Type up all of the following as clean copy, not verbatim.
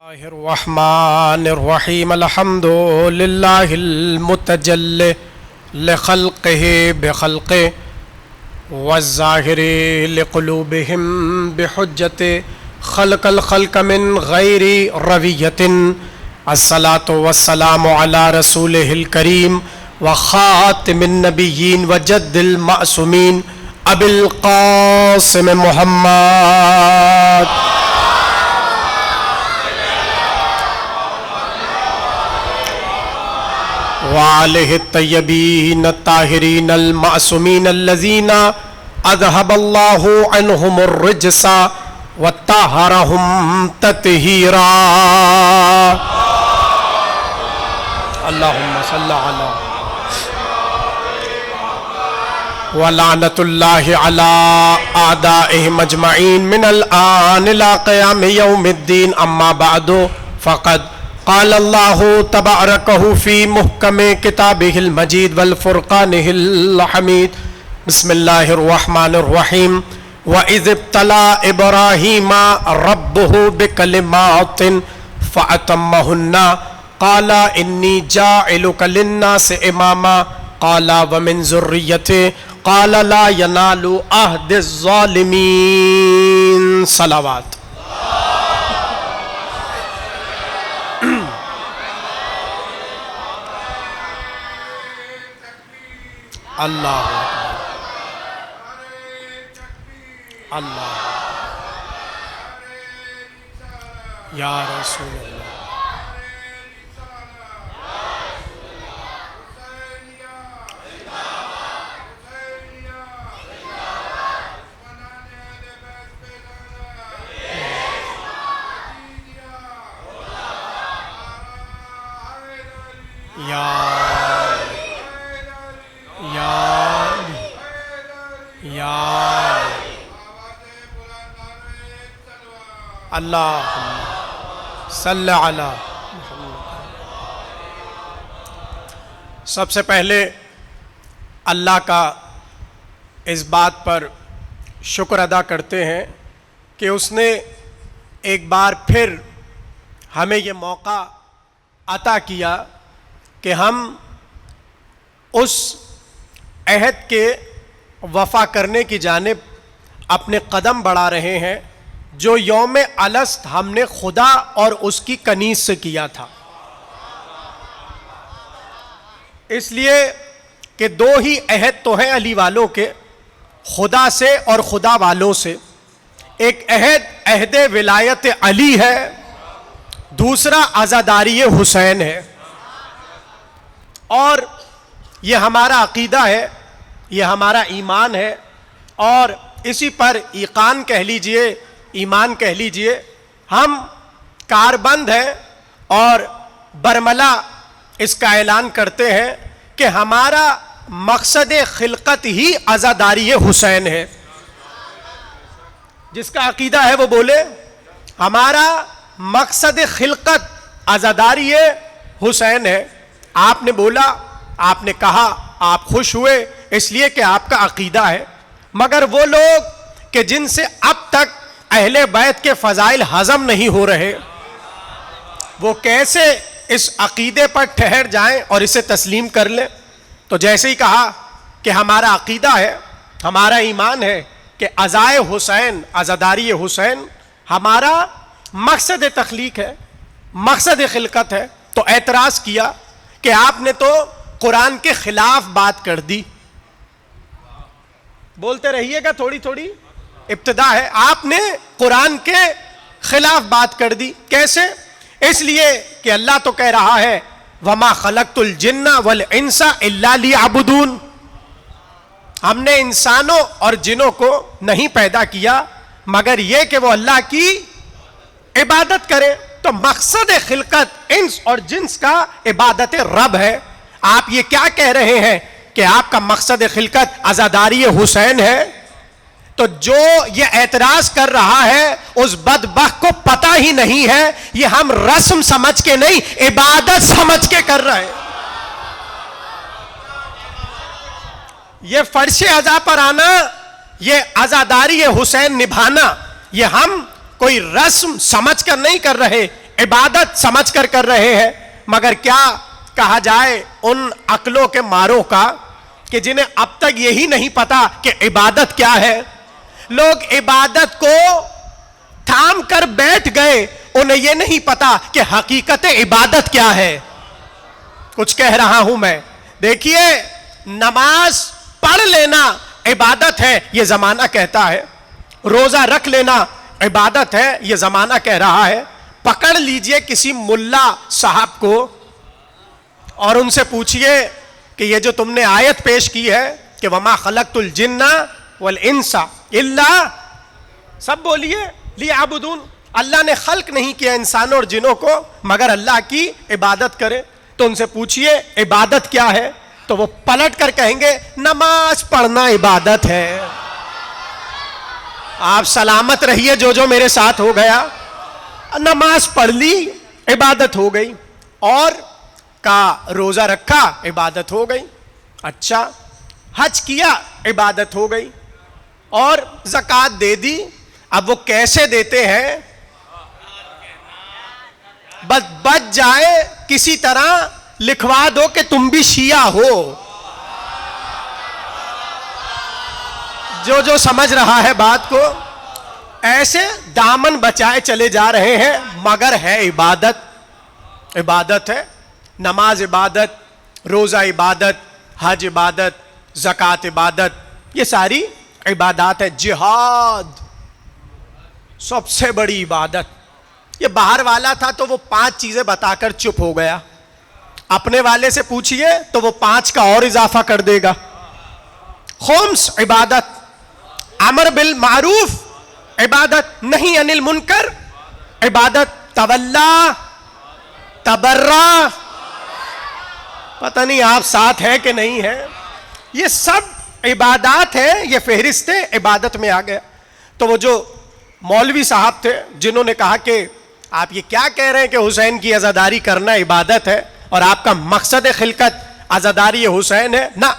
रहमानिर्रहीम अल्हम्दुलिल्लाहिल मुतजल्लि लिखल्क़िहि बिखल्क़िहि वज़्ज़ाहिरि लिक़ुलूबिहिम बिहुज्जति खल्क़ल ख़ल्क़ मिन ग़ैरि रविय्यतिन अस्सलातु वस्सलामु अला रसूलिहिल करीम व ख़ातिमिन नबिय्यीन व जद्दिल मासूमीन अबिल क़ासिम मुहम्मद वालिहि तय्यबीन ताहिरीन अल-मासूमीन अल्लज़ीना अज़हबल्लाहु अन्हुमुर रिज्सा वत्तहरहुम तत्हीरा। अल्लाहुम्मा सल्लि अला व लानतुल्लाहि अला आदाइहिम अजमईन मिनल आन इला क़ियाम यौमिद्दीन अम्मा बअदु फ़क़द क़ाल अल्लाहु तबारकहु फ़ी मुहकमे किताबिहिल मजीद वल फ़ुरक़ानिहिल हमीद। बिस्मिल्लाहिर रहमानिर रहीम। व इज़ इब्तला इब्राहीमा रब्बुहु बिकलिमातिन फ़अतम्महुन्ना क़ाला इन्नी जाइलुका लिन्नासि इमामा क़ाला व मिन ज़ुर्रिय्यति क़ाला ला यनालु अहदिज़ ज़ालिमीन। सलावत। अल्लाह अल्लाह या रसूल अल्लाह। या अल्लाहुम्मा सल्लि अला। सबसे पहले अल्लाह का इस बात पर शुक्र अदा करते हैं कि उसने एक बार फिर हमें ये मौका अता किया कि हम उस अहद के वफ़ा करने की जानिब अपने कदम बढ़ा रहे हैं जो यौम अलस्त हमने खुदा और उसकी कनीज से किया था। इसलिए कि दो ही अहद तो हैं अली वालों के, खुदा से और खुदा वालों से। एक अहद अहद विलायत अली है, दूसरा आज़ादारी हुसैन है। और ये हमारा अकीदा है, ये हमारा ईमान है और इसी पर ईकान कह लीजिए, ईमान कह लीजिए। हम कारबंद हैं और बरमला इसका ऐलान करते हैं कि हमारा मकसद खिलकत ही आज़ादारी हुसैन है। जिसका अकीदा है वो बोले हमारा मकसद खिलकत आज़ादारी हुसैन है। आपने बोला, आपने कहा, आप खुश हुए इसलिए कि आपका अकीदा है। मगर वो लोग कि जिनसे अब तक अहले बैत के फ़ज़ाइल हज़म नहीं हो रहे, वो कैसे इस अकीदे पर ठहर जाएं और इसे तस्लीम कर लें। तो जैसे ही कहा कि हमारा अकीदा है, हमारा ईमान है कि अज़ाए हुसैन, आज़ादारी हुसैन हमारा मकसद तख्लीक है, मकसद खिलकत है, तो एतराज़ किया कि आपने तो कुरान के खिलाफ बात कर दी। बोलते रहिएगा, थोड़ी थोड़ी इब्तिदा है। आपने कुरान के खिलाफ बात कर दी। कैसे? इसलिए कि अल्लाह तो कह रहा है वमा खलक़तुल जिन्ना वल इंसा इल्ला लियअबुदून। हमने इंसानों और जिनों को नहीं पैदा किया मगर यह कि वो अल्लाह की इबादत करें। तो मकसद खिलकत इंस और जिन्स का इबादत रब है। आप ये क्या कह रहे हैं कि आपका मकसद खिलकत आज़ादारी हुसैन है? तो जो ये एतराज कर रहा है उस बदबख्त को पता ही नहीं है, ये हम रस्म समझ के नहीं इबादत समझ के कर रहे हैं। ये फर्श अज़ा पर आना, ये आज़ादारी हुसैन निभाना, ये हम कोई रस्म समझ कर नहीं कर रहे, इबादत समझ कर रहे हैं, मगर क्या कहा जाए उन अक्लों के मारों का कि जिन्हें अब तक यही नहीं पता कि इबादत क्या है। लोग इबादत को थाम कर बैठ गए, उन्हें यह नहीं पता कि हकीकत इबादत क्या है। कुछ कह रहा हूं मैं। देखिए, नमाज पढ़ लेना इबादत है, यह जमाना कहता है। रोजा रख लेना इबादत है, यह जमाना कह रहा है। पकड़ लीजिए किसी मुल्ला साहब को और उनसे पूछिए कि ये जो तुमने आयत पेश की है कि वमा खलक़तुल जिन्ना वल इंसा इल्ला, सब बोलिए लियअबुदून, अल्लाह ने खल्क नहीं किया इंसानों और जिनों को मगर अल्लाह की इबादत करें। तो उनसे पूछिए इबादत क्या है, तो वो पलट कर कहेंगे नमाज पढ़ना इबादत है। आप सलामत रहिए, जो मेरे साथ हो गया, नमाज पढ़ ली इबादत हो गई, और का रोजा रखा इबादत हो गई। अच्छा, हज किया इबादत हो गई, और ज़कात दे दी। अब वो कैसे देते हैं, बस बच जाए किसी तरह लिखवा दो कि तुम भी शिया हो। जो समझ रहा है बात को, ऐसे दामन बचाए चले जा रहे हैं, मगर है इबादत। इबादत है, नमाज इबादत, रोजा इबादत, हज इबादत, ज़कात इबादत, ये सारी इबादत है। जिहाद सबसे बड़ी इबादत। ये बाहर वाला था तो वो 5 चीजें बताकर चुप हो गया, अपने वाले से पूछिए तो वो 5 का और इजाफा कर देगा। खुम्स इबादत, अमर बिल मारूफ इबादत, नहीं अनिल मुनकर इबादत, तवल्ला तबर्रा, पता नहीं आप साथ है कि नहीं है, ये सब इबादत है। ये फहरिस्त इबादत में आ गया। तो वो जो मौलवी साहब थे जिन्होंने कहा कि आप ये क्या कह रहे हैं कि हुसैन की अज़ादारी करना इबादत है और आपका मकसद खिलकत अज़ादारी हुसैन है, ना,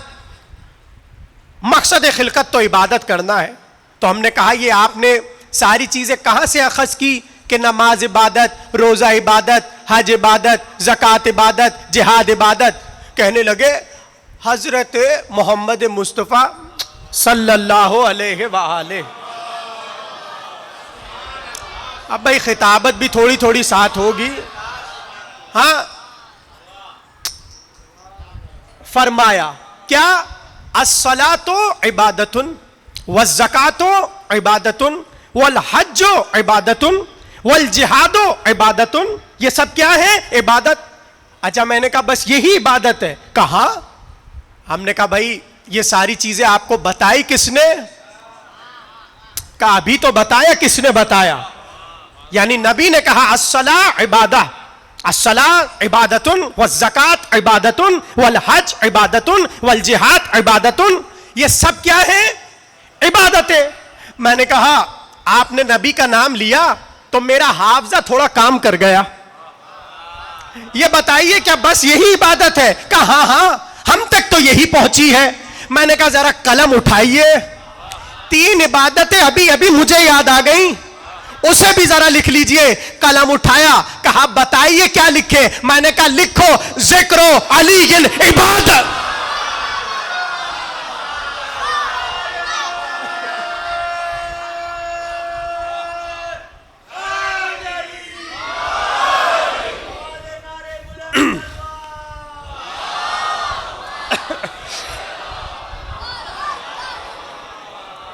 मकसद खिलकत तो इबादत करना है। तो हमने कहा ये आपने सारी चीजें कहां से अखज़ की कि नमाज इबादत, रोजा इबादत, हज इबादत, ज़कात इबादत, जिहाद इबादत। कहने लगे हजरत मोहम्मद मुस्तफ़ा सल्लल्लाहु अलैहि वआलैहि। अब भाई खिताबत भी थोड़ी थोड़ी साथ होगी। हाँ, फरमाया क्या, अस्सलातो इबादतुन वज़्ज़कातो इबादतुन वल हज्जो इबादतुन वल जिहादो इबादतुन, ये सब क्या है, इबादत। अच्छा, मैंने कहा बस यही इबादत है। कहा, हमने कहा भाई ये सारी चीजें आपको बताई किसने? कहा अभी तो बताया। किसने बताया? यानी नबी ने कहा अस्सला इबादा, अस्सला इबादतुन वज़्ज़कात इबादतुन वल हज इबादतुन वल जिहाद इबादतुन, ये सब क्या है, इबादत है। मैंने कहा आपने नबी का नाम लिया तो मेरा हाफजा थोड़ा काम कर गया। ये बताइए क्या बस यही इबादत है? कहा हाँ हाँ, हम तक तो यही पहुंची है। मैंने कहा जरा कलम उठाइए, 3 इबादतें अभी अभी मुझे याद आ गई, उसे भी जरा लिख लीजिए। कलम उठाया, कहा बताइए क्या लिखे? मैंने कहा लिखो जिक्रो अली इबादत।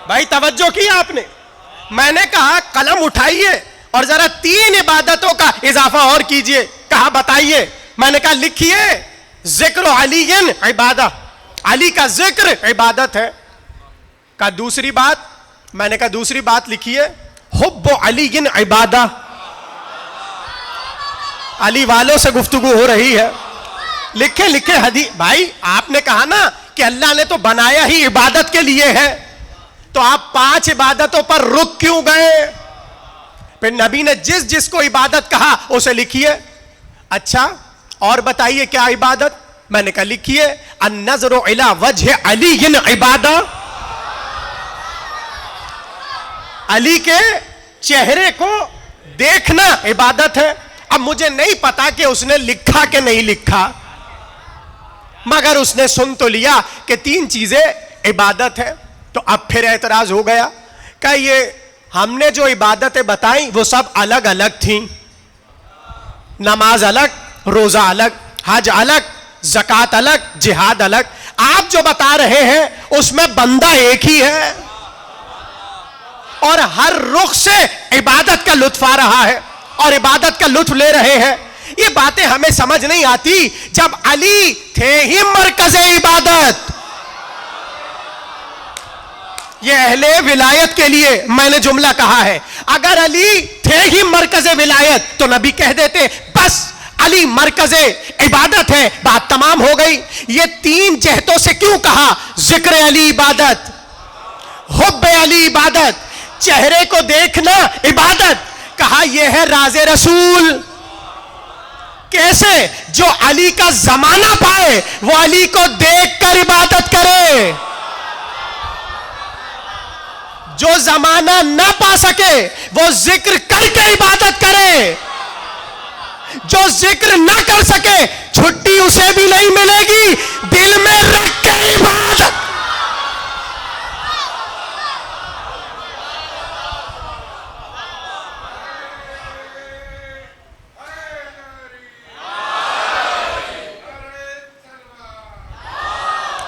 भाई तवज्जो की आपने? मैंने कहा कलम उठाइए और जरा 3 इबादतों का इजाफा और कीजिए। कहा बताइए? मैंने कहा लिखिए जिक्र अलीयन इबादा, अली का जिक्र इबादत है। कहा दूसरी बात? मैंने कहा दूसरी बात लिखिए हुब्बु अलीयन इबादा, अली वालों से गुफ्तगू हो रही है। लिखे लिखे हदीस। भाई आपने कहा ना कि अल्लाह ने तो बनाया ही इबादत के लिए है, तो आप 5 इबादतों पर रुक क्यों गए? फिर नबी ने जिस जिसको इबादत कहा उसे लिखिए। अच्छा और बताइए क्या इबादत? मैंने कहा लिखिए अन्नज़रु इला वजह अली इबादा, अली के चेहरे को देखना इबादत है। अब मुझे नहीं पता कि उसने लिखा कि नहीं लिखा, मगर उसने सुन तो लिया कि 3 चीजें इबादत है। तो अब फिर एतराज हो गया कि ये हमने जो इबादतें बताई वो सब अलग अलग थी, नमाज अलग, रोजा अलग, हज अलग, ज़कात अलग, जिहाद अलग। आप जो बता रहे हैं उसमें बंदा एक ही है और हर रुख से इबादत का लुत्फ आ रहा है और इबादत का लुत्फ ले रहे हैं। ये बातें हमें समझ नहीं आती जब अली थे ही मरकज़े इबादत। ये अहले विलायत के लिए मैंने जुमला कहा है। अगर अली थे ही मरकज़े विलायत तो नबी कह देते बस अली मरकज़े इबादत है, बात तमाम हो गई। ये 3 जहतों से क्यों कहा? जिक्र अली इबादत, हुब्बे अली इबादत, चेहरे को देखना इबादत। कहा यह है राज़े रसूल। कैसे? जो अली का जमाना पाए वो अली को देखकर इबादत करे, जो जमाना ना पा सके वो जिक्र करके इबादत करे, जो जिक्र ना कर सके छुट्टी उसे भी नहीं मिलेगी, दिल में रख के इबादत।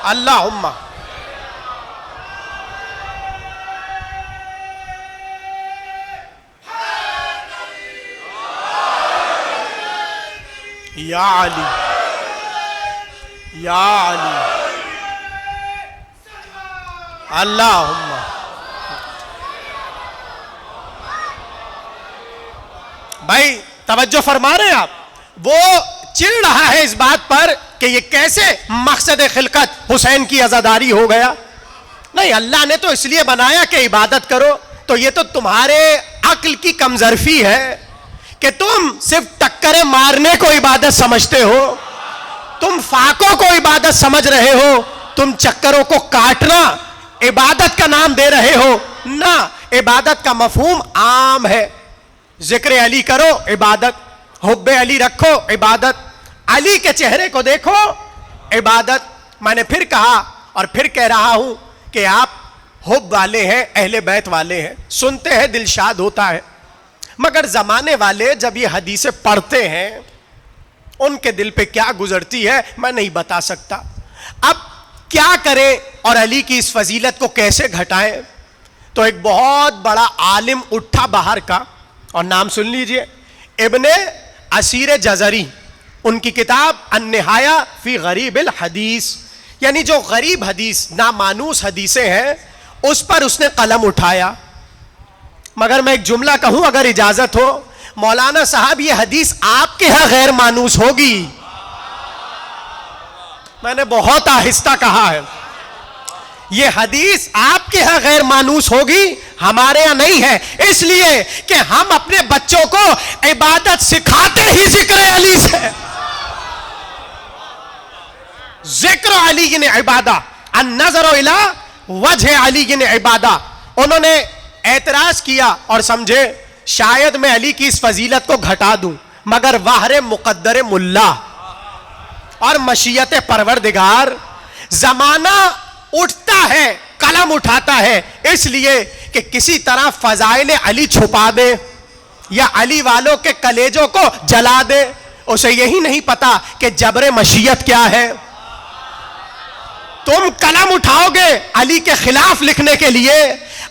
अल्लाहुम्मा या अली, या अली, अल्लाहुम्मा। भाई तवज्जो फरमा रहे हैं आप? वो चिढ़ रहा है इस बात पर कि ये कैसे मकसद खिलकत हुसैन की अज़ादारी हो गया। नहीं, अल्लाह ने तो इसलिए बनाया कि इबादत करो। तो ये तो तुम्हारे अक्ल की कमजरफी है कि तुम सिर्फ टक्करें मारने को इबादत समझते हो, तुम फाकों को इबादत समझ रहे हो, तुम चक्करों को काटना इबादत का नाम दे रहे हो ना। इबादत का मफहूम आम है। जिक्र अली करो इबादत, हुब्बे अली रखो इबादत, अली के चेहरे को देखो इबादत। मैंने फिर कहा और फिर कह रहा हूं कि आप हुब वाले हैं, अहले बैत वाले हैं, सुनते हैं दिलशाद होता है, मगर जमाने वाले जब ये हदीसें पढ़ते हैं उनके दिल पे क्या गुजरती है मैं नहीं बता सकता। अब क्या करें और अली की इस फजीलत को कैसे घटाएं? तो एक बहुत बड़ा आलिम उठा बाहर का, और नाम सुन लीजिए, इब्ने असीर जज़री, उनकी किताब अन्निहाया फी गरीबिल हदीस, यानी जो गरीब हदीस, नामानूस हदीसें हैं उस पर उसने कलम उठाया। मगर मैं एक जुमला कहूं अगर इजाजत हो, मौलाना साहब ये हदीस आपके यहां गैर मानूस होगी। मैंने बहुत आहिस्ता कहा है, ये हदीस आपके यहां गैर मानूस होगी, हमारे यहां नहीं है, इसलिए कि हम अपने बच्चों को इबादत सिखाते ही जिक्र अली से। जिक्र अली ने इबादा, अन्नज़र इला वजह अली ने इबादा। उन्होंने एतराज किया और समझे शायद मैं अली की इस फजीलत को घटा दूं, मगर वाहरे मुकद्दर मुल्ला और मशीयत परवरदिगार, जमाना उठता है, कलम उठाता है, इसलिए कि किसी तरह फजाइल अली छुपा दे या अली वालों के कलेजों को जला दे। उसे यही नहीं पता कि जबरे मशीयत क्या है। तुम कलम उठाओगे अली के खिलाफ लिखने के लिए,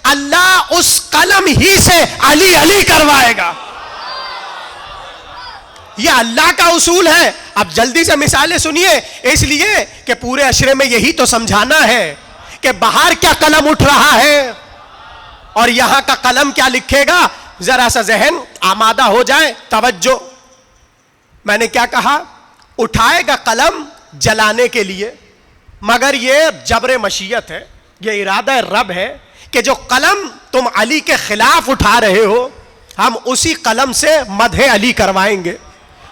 अल्लाह उस कलम ही से अली अली करवाएगा। यह अल्लाह का उसूल है। अब जल्दी से मिसालें सुनिए, इसलिए कि पूरे अशरे में यही तो समझाना है कि बाहर क्या कलम उठ रहा है और यहां का कलम क्या लिखेगा। जरा सा जहन आमादा हो जाए। तवज्जो, मैंने क्या कहा? उठाएगा कलम जलाने के लिए, मगर यह जबरे मशीयत है, यह इरादा रब है कि जो कलम तुम अली के खिलाफ उठा रहे हो, हम उसी कलम से मदहे अली करवाएंगे।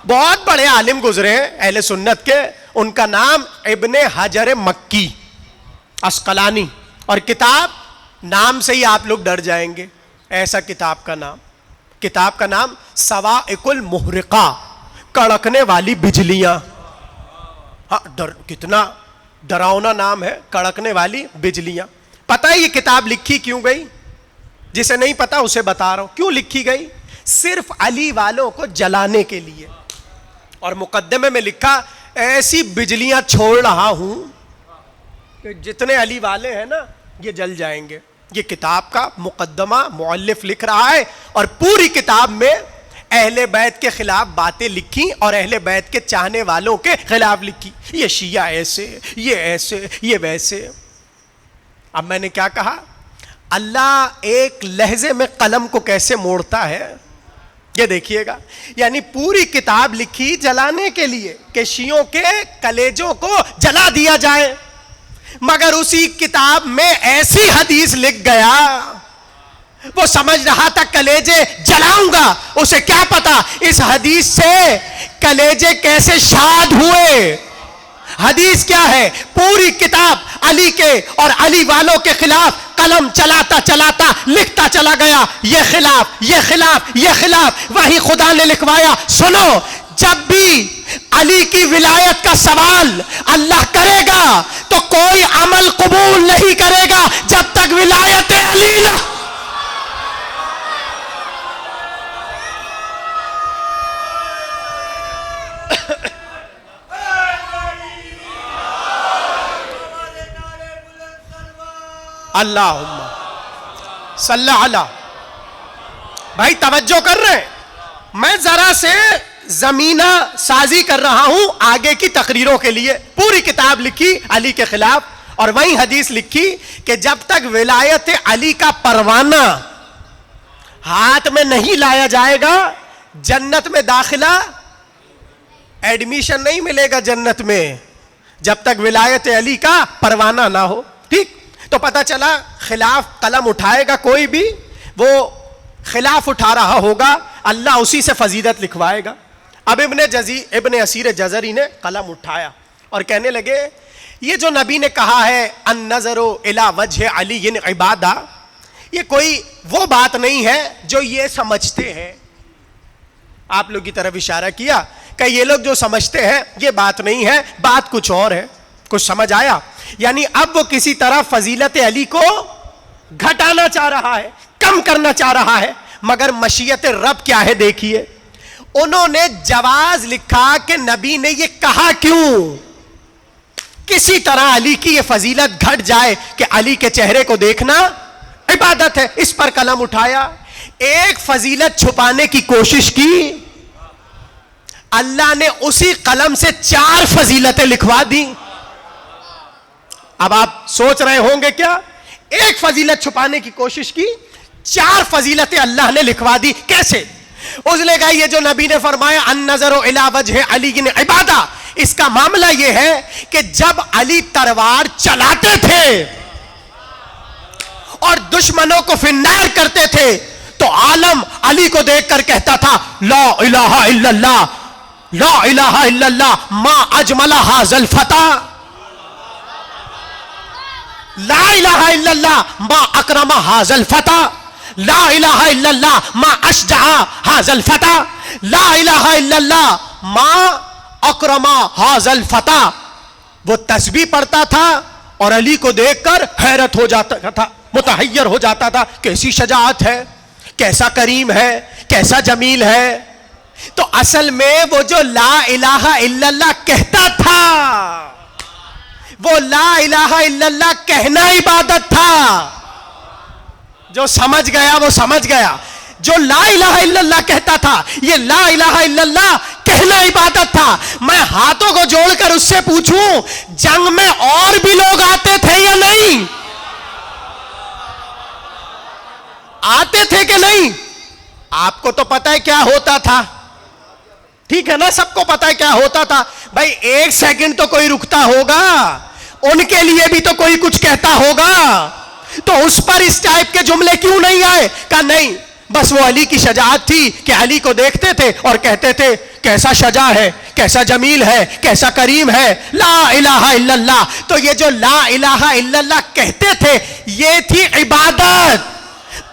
बहुत बड़े आलिम गुजरे हैं अहले सुन्नत के, उनका नाम इब्ने हजर मक्की अस्कलानी, और किताब नाम से ही आप लोग डर जाएंगे, ऐसा किताब का नाम। किताब का नाम सवाइकुल मुहरिका, कड़कने वाली बिजलियां। हाँ, कितना डरावना नाम है, कड़कने वाली बिजलियां। पता है ये किताब लिखी क्यों गई? जिसे नहीं पता उसे बता रहा हूं क्यों लिखी गई। सिर्फ अली वालों को जलाने के लिए। और मुकद्दमे में लिखा, ऐसी बिजलियां छोड़ रहा हूं कि जितने अली वाले हैं ना ये जल जाएंगे। ये किताब का मुकद्दमा मुअल्लिफ लिख रहा है और पूरी किताब में अहले बैत के खिलाफ बातें लिखी और अहले बैत के चाहने वालों के खिलाफ लिखी। ये शिया ऐसे, ये ऐसे, ये वैसे। अब मैंने क्या कहा, अल्लाह एक लहजे में कलम को कैसे मोड़ता है ये देखिएगा। यानी पूरी किताब लिखी जलाने के लिए कि शियों के कलेजों को जला दिया जाए, मगर उसी किताब में ऐसी हदीस लिख गया, वो समझ रहा था कलेजे जलाऊंगा, उसे क्या पता इस हदीस से कलेजे कैसे शाद हुए। हदीस क्या है? पूरी किताब अली के और अली वालों के खिलाफ कलम चलाता चलाता लिखता चला गया, ये खिलाफ, ये खिलाफ, ये खिलाफ। वही खुदा ने लिखवाया। सुनो, जब भी अली की विलायत का सवाल अल्लाह करेगा तो कोई अमल कबूल नहीं करेगा जब तक विलायत अली ना। अल्लाहुम्मा सल्ला अला। भाई तवज्जो कर रहे हैं, मैं जरा से जमीना साजी कर रहा हूं आगे की तकरीरों के लिए। पूरी किताब लिखी अली के खिलाफ और वही हदीस लिखी कि जब तक विलायत अली का परवाना हाथ में नहीं लाया जाएगा जन्नत में दाखिला, एडमिशन नहीं मिलेगा जन्नत में जब तक विलायत अली का परवाना ना हो। ठीक, तो पता चला खिलाफ कलम उठाएगा कोई भी, वो खिलाफ उठा रहा होगा, अल्लाह उसी से फजीलत लिखवाएगा। अब इब्ने असीर जज़री ने कलम उठाया और कहने लगे, ये जो नबी ने कहा है अन नज़रो इला वजह अली इबादा, ये कोई वो बात नहीं है जो ये समझते हैं। आप लोग की तरफ इशारा किया कि ये लोग जो समझते हैं ये बात नहीं है, बात कुछ और है। कुछ समझ आया? यानी अब वो किसी तरह फजीलत अली को घटाना चाह रहा है, कम करना चाह रहा है, मगर मशीयत रब क्या है देखिए। उन्होंने जवाज लिखा कि नबी ने ये कहा क्यों, किसी तरह अली की ये फजीलत घट जाए कि अली के चेहरे को देखना इबादत है, इस पर कलम उठाया। एक फजीलत छुपाने की कोशिश की, अल्लाह ने उसी कलम से 4 फजीलतें लिखवा दी। अब आप सोच रहे होंगे क्या, एक फजीलत छुपाने की कोशिश की, 4 फजीलतें अल्लाह ने लिखवा दी। कैसे? उसने कहा ये जो नबी ने फरमाया अन नज़रो इला वजह अली इबादा, इसका मामला यह है कि जब अली तलवार चलाते थे और दुश्मनों को फिन्नार करते थे तो आलम अली को देखकर कहता था ला इलाहा इल्लल्लाह, ला इलाहा इल्लल्लाह मा अजमला हाज़ल फता, ला इलाहा इल्लल्लाह मा अकरमा हाज़ल फता, ला इलाहा इल्लल्लाह मा अशजा हाज़ल फता, ला इलाहा इल्लल्लाह मा अकरमा हाज़ल फता। वो तस्बीह पढ़ता था और अली को देखकर हैरत हो जाता था, मुतहय्यर हो जाता था, कैसी शजाअत है, कैसा करीम है, कैसा जमील है। तो असल में वो जो ला इलाहा इल्लल्लाह कहता था, वो ला इलाहा इल्लल्लाह कहना इबादत था। जो समझ गया वो समझ गया। जो ला इलाहा इल्लल्लाह कहता था, ये ला इलाहा इल्लल्लाह कहना इबादत था। मैं हाथों को जोड़कर उससे पूछूं, जंग में और भी लोग आते थे या नहीं? आते थे कि नहीं? आपको तो पता है क्या होता था, ठीक है ना? सबको पता है क्या होता था। भाई 1 सेकंड तो कोई रुकता होगा, उनके लिए भी तो कोई कुछ कहता होगा, तो उस पर इस टाइप के जुमले क्यों नहीं आए? कहा नहीं, बस वो अली की शजाअत थी कि अली को देखते थे और कहते थे कैसा शजा है, कैसा जमील है, कैसा करीम है, ला इलाहा इल्लल्लाह। तो ये जो ला इलाहा इल्लल्लाह कहते थे ये थी इबादत।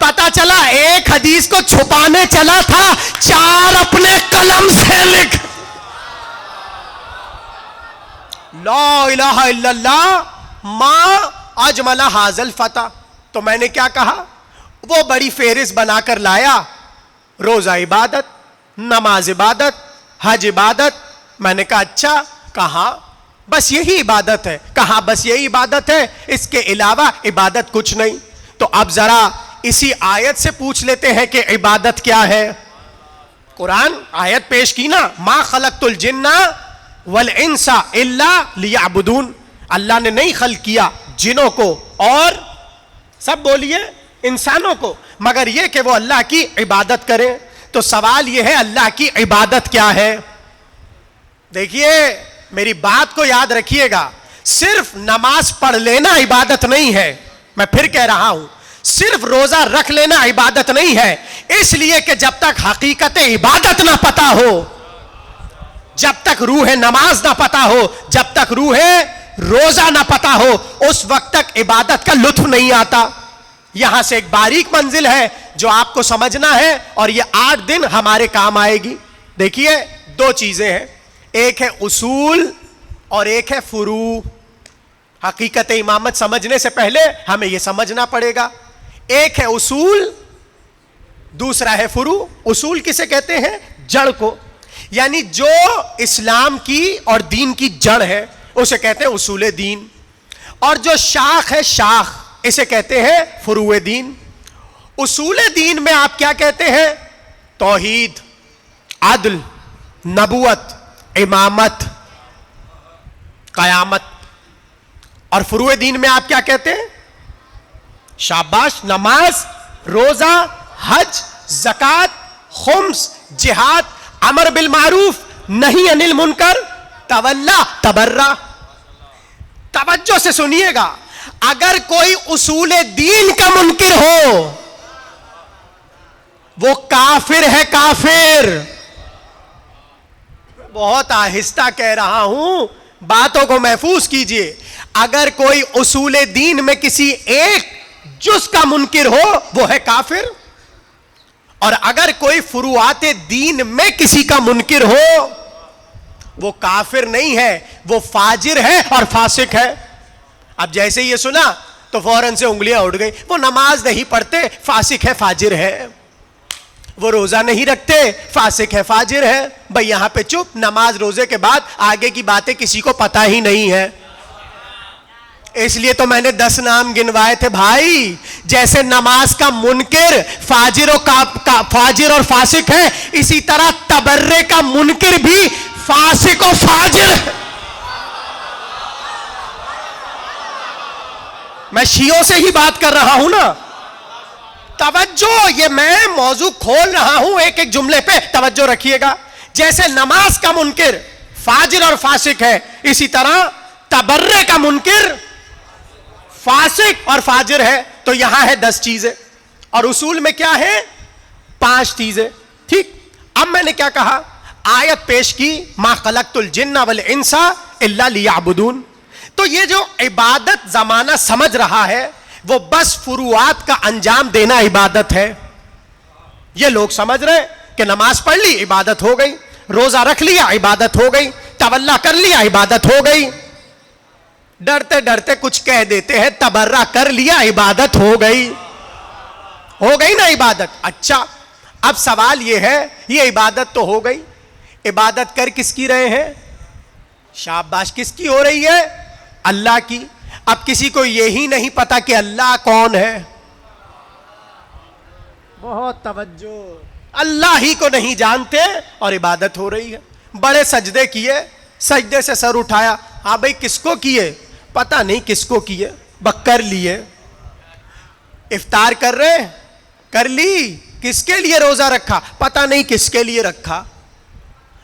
पता चला एक हदीस को छुपाने चला था, 4 अपने कलम से लिख। ला इलाहा इल्लल्लाह मा अजमला हाजल फता। तो मैंने क्या कहा, वो बड़ी फेहरिस्त बनाकर लाया, रोजा इबादत, नमाज इबादत, हज इबादत। मैंने कहा अच्छा, कहा बस यही इबादत है? कहा बस यही इबादत है, इसके अलावा इबादत कुछ नहीं। तो अब जरा इसी आयत से पूछ लेते हैं कि इबादत क्या है। कुरान आयत पेश की ना, मा खलक़तुल जिन्ना वल इंसा इल्ला लियअबुदून। अल्लाह ने नहीं खल्क किया जिनों को और सब बोलिए इंसानों को, मगर यह कि वो अल्लाह की इबादत करें। तो सवाल यह है, अल्लाह की इबादत क्या है? देखिए मेरी बात को याद रखिएगा, सिर्फ नमाज पढ़ लेना इबादत नहीं है। मैं फिर कह रहा हूं, सिर्फ रोजा रख लेना इबादत नहीं है, इसलिए कि जब तक हकीकत इबादत ना पता हो, जब तक रूह नमाज ना पता हो, जब तक रूह रोजा ना पता हो, उस वक्त तक इबादत का लुत्फ नहीं आता। यहां से एक बारीक मंजिल है जो आपको समझना है, और ये 8 दिन हमारे काम आएगी। देखिए 2 चीजें हैं, एक है उसूल और एक है फुरू। हकीकत इमामत समझने से पहले हमें यह समझना पड़ेगा, एक है उसूल, दूसरा है फुरू। उसूल किसे कहते हैं? जड़ को, यानी जो इस्लाम की और दीन की जड़ है उसे कहते हैं उसूल दीन, और जो शाख है शाख, इसे कहते हैं फुरूए दीन। उसूल दीन में आप क्या कहते हैं? तौहीद, अदल, नबुवत, इमामत, कयामत। और फुरूए दीन में आप क्या कहते हैं? शाबाश, नमाज, रोजा, हज, ज़कात, खुम्स, जिहाद, अमर बिल मारूफ, नहीं अनिल मुनकर, तवल्ला तबर्रा। तवज्जो से सुनिएगा, अगर कोई उसूल दीन का मुनकिर हो वो काफिर है, काफिर। बहुत आहिस्ता कह रहा हूं, बातों को महफूज कीजिए। अगर कोई उसूल दीन में किसी एक जुज़ का मुनकिर हो वो है काफिर, और अगर कोई फुरुआत दीन में किसी का मुनकिर हो वो काफिर नहीं है, वो फाजिर है और फासिक है। अब जैसे ये सुना तो फौरन से उंगलियां उठ गई, वो नमाज नहीं पढ़ते, फासिक है, फाजिर है। वो रोजा नहीं रखते, फासिक है, फाजिर है। भाई यहां पे चुप, नमाज रोजे के बाद आगे की बातें किसी को पता ही नहीं है। इसलिए तो मैंने 10 नाम गिनवाए थे भाई। जैसे नमाज का मुनकिर फाजिर और फासिक है, इसी तरह तबर्रे का मुनकिर भी फासिक और फाजिर है। मैं शियों से ही बात कर रहा हूं ना। तवज्जो, ये मैं मौजू खोल रहा हूं, एक एक जुमले पे तवज्जो रखिएगा। जैसे नमाज का मुनकिर फाजिर और फासिक है, इसी तरह तबर्रे का मुनकिर फासिक और फाजिर है। तो यहां है 10 चीजें, और उसूल में क्या है? 5 चीजें। ठीक, अब मैंने क्या कहा? आयत पेश की, मा खलक़तुल जिन्ना वल इंसा इल्ला लियअबुदून। तो ये जो इबादत जमाना समझ रहा है वो बस फुरुआत का अंजाम देना इबादत है। ये लोग समझ रहे कि नमाज पढ़ ली इबादत हो गई, रोजा रख लिया इबादत हो गई, तवल्ला कर लिया इबादत हो गई। डरते डरते कुछ कह देते हैं, तबर्रा कर लिया इबादत हो गई ना इबादत। अच्छा, अब सवाल यह है, ये इबादत तो हो गई, इबादत कर किसकी रहे हैं? शाबाश, किसकी हो रही है? अल्लाह की। अब किसी को यही नहीं पता कि अल्लाह कौन है। बहुत तवज्जो, अल्लाह ही को नहीं जानते और इबादत हो रही है। बड़े सजदे किए, सजदे से सर उठाया, हाँ भाई किसको किए? पता नहीं किसको किए, बक्कर लिए। इफ्तार कर रहे, कर ली, किसके लिए रोजा रखा? पता नहीं किसके लिए रखा।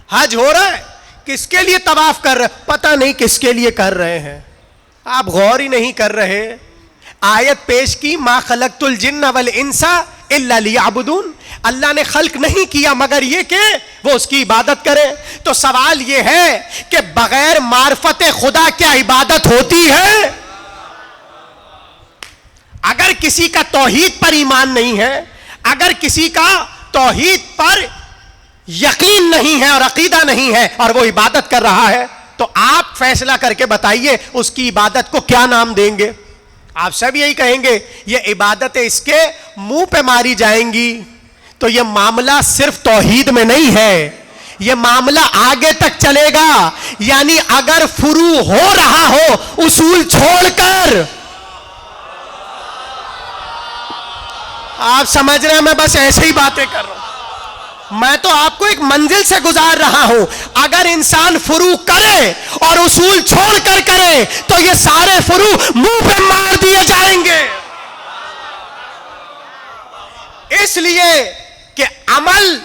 हज हो रहा है, किसके लिए तवाफ कर रहे? पता नहीं किसके लिए कर रहे हैं। आप गौर ही नहीं कर रहे। आयत पेश की, मा खलक़तुल जिन्ना वल इंसा इल्ला लियअबुदून। अल्लाह ने खल्क नहीं किया मगर ये कि वो उसकी इबादत करे। तो सवाल ये है कि बगैर मार्फत खुदा क्या इबादत होती है? अगर किसी का तौहीद पर ईमान नहीं है, अगर किसी का तौहीद पर यकीन नहीं है और अकीदा नहीं है और वो इबादत कर रहा है, तो आप फैसला करके बताइए उसकी इबादत को क्या नाम देंगे। आप सब यही कहेंगे ये इबादतें इसके मुंह पे मारी जाएंगी। तो ये मामला सिर्फ तौहीद में नहीं है, ये मामला आगे तक चलेगा। यानी अगर फुरू हो रहा हो उसूल छोड़कर, आप समझ रहे हैं, मैं बस ऐसे ही बातें कर रहा हूं, मैं तो आपको एक मंजिल से गुजार रहा हूं। अगर इंसान फुरू करे और उसूल छोड़कर करे तो ये सारे फुरू मुंह पे मार दिए जाएंगे। इसलिए कि अमल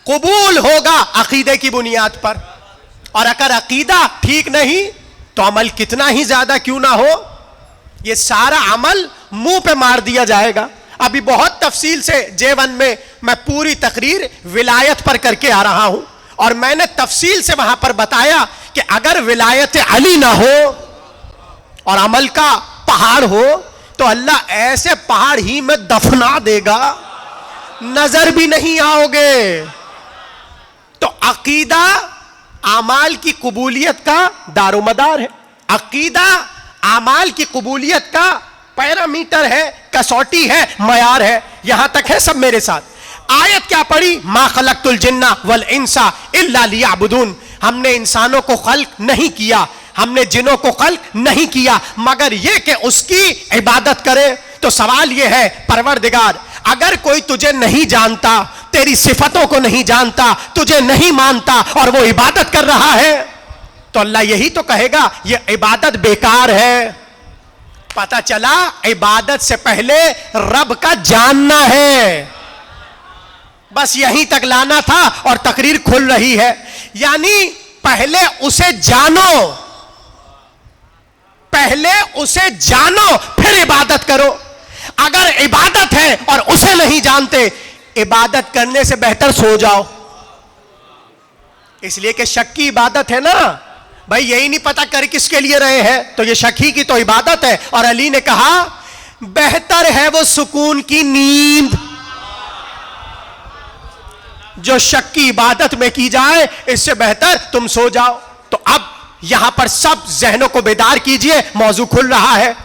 कबूल होगा अकीदे की बुनियाद पर, और अगर अकीदा ठीक नहीं तो अमल कितना ही ज्यादा क्यों ना हो, ये सारा अमल मुंह पे मार दिया जाएगा। अभी बहुत तफसील से J1 में मैं पूरी तकरीर विलायत पर करके आ रहा हूं, और मैंने तफसील से वहां पर बताया कि अगर विलायत अली ना हो और अमल का पहाड़ हो तो अल्लाह ऐसे पहाड़ ही में दफना देगा, नजर भी नहीं आओगे। तो अकीदा आमाल की कबूलियत का दारोमदार है, अकीदा आमाल की कबूलियत का पैरामीटर है, कसौटी है, मयार है। यहां तक है सब मेरे साथ। आयत क्या पढ़ी, मा खलक़तुल जिन्ना वल इंसा इल्ला लियअबुदून। हमने इंसानों को खल्क नहीं किया, हमने जिन्नों को खल्क नहीं किया मगर यह कि उसकी इबादत करे। तो सवाल यह है, परवरदिगार अगर कोई तुझे नहीं जानता, तेरी सिफतों को नहीं जानता, तुझे नहीं मानता और वो इबादत कर रहा है, तो अल्लाह यही तो कहेगा ये इबादत बेकार है। पता चला इबादत से पहले रब का जानना है। बस यहीं तक लाना था और तकरीर खुल रही है। यानी पहले उसे जानो, पहले उसे जानो फिर इबादत करो। अगर इबादत है और उसे नहीं जानते, इबादत करने से बेहतर सो जाओ। इसलिए कि शक की इबादत है ना भाई, यही नहीं पता कर किसके लिए रहे हैं, तो ये शक ही की तो इबादत है। और अली ने कहा बेहतर है वो सुकून की नींद जो शक की इबादत में की जाए, इससे बेहतर तुम सो जाओ। तो अब यहां पर सब जहनों को बेदार कीजिए, मौजू खुल रहा है।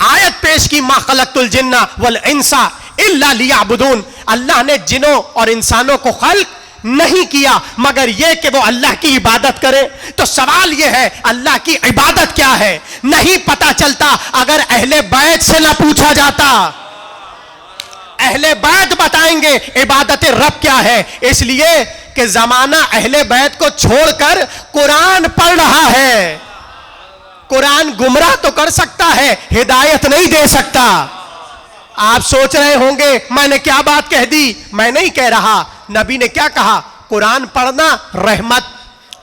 आयत पेश की, मा खलक़तुल जिन्ना वल इंसा इल्ला लियअबुदून। अल्लाह ने जिन्नों और इंसानों को खल्क नहीं किया मगर यह कि वो अल्लाह की इबादत करे। तो सवाल यह है अल्लाह की इबादत क्या है, नहीं पता चलता अगर अहले बैत से ना पूछा जाता। अहले बैत बताएंगे इबादत रब क्या है, इसलिए कि जमाना अहले बैत को छोड़कर कुरान पढ़ रहा है। कुरान गुमराह तो कर सकता है, हिदायत नहीं दे सकता। आप सोच रहे होंगे मैंने क्या बात कह दी, मैं नहीं कह रहा। नबी ने क्या कहा, कुरान पढ़ना रहमत,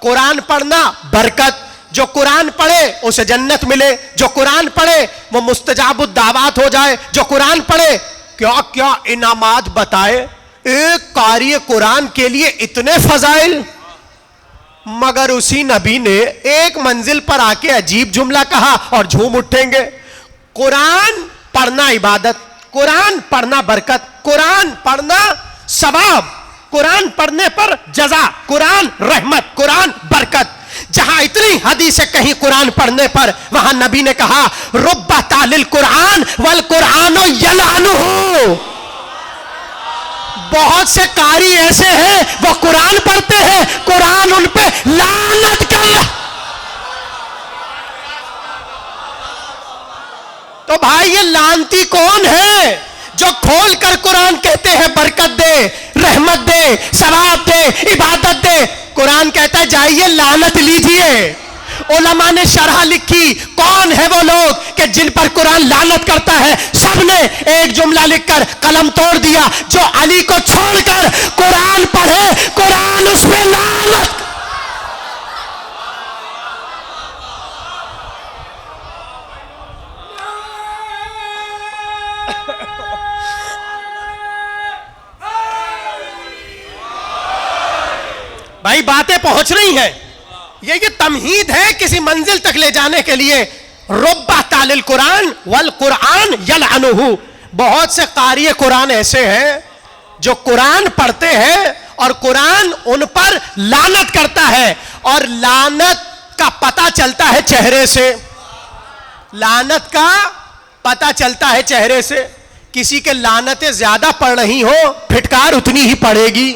कुरान पढ़ना बरकत। जो कुरान पढ़े उसे जन्नत मिले, जो कुरान पढ़े वो मुस्तजाबुद दावात हो जाए। जो कुरान पढ़े क्या क्या इनामात बताए। एक कारी कुरान के लिए इतने फजाइल, मगर उसी नबी ने एक मंजिल पर आके अजीब जुमला कहा और झूम उठेंगे। कुरान पढ़ना इबादत, कुरान पढ़ना बरकत, कुरान पढ़ना सवाब, कुरान पढ़ने पर जजा, कुरान रहमत, कुरान बरकत। जहां इतनी हदीसें कहीं कुरान पढ़ने पर, वहां नबी ने कहा रुब्बा तालिल कुरान वल कुरानो यलानुहु। बहुत से कारी ऐसे हैं वो कुरान पढ़ते हैं, कुरान उन पे लानत कर। तो भाई ये लानती कौन है जो खोल कर कुरान कहते हैं बरकत दे, रहमत दे, सवाब दे, इबादत दे। कुरान कहता है जाइए लानत लीजिए। उलमा ने शरह लिखी कौन है वो लोग कि जिन पर कुरान लानत करता है। सबने एक जुमला लिखकर कलम तोड़ दिया, जो अली को छोड़कर कुरान पढ़े कुरान उस पे लानत। भाई बातें पहुंच रही हैं, ये तमहीद है किसी मंजिल तक ले जाने के लिए। रुब्बा तालिल कुरान वल कुरान यलअनुहु। बहुत से कारी कुरान ऐसे हैं जो कुरान पढ़ते हैं और कुरान उन पर लानत करता है, और लानत का पता चलता है चेहरे से। लानत का पता चलता है चेहरे से। किसी के लानतें ज्यादा पड़ रही हो, फिटकार उतनी ही पड़ेगी।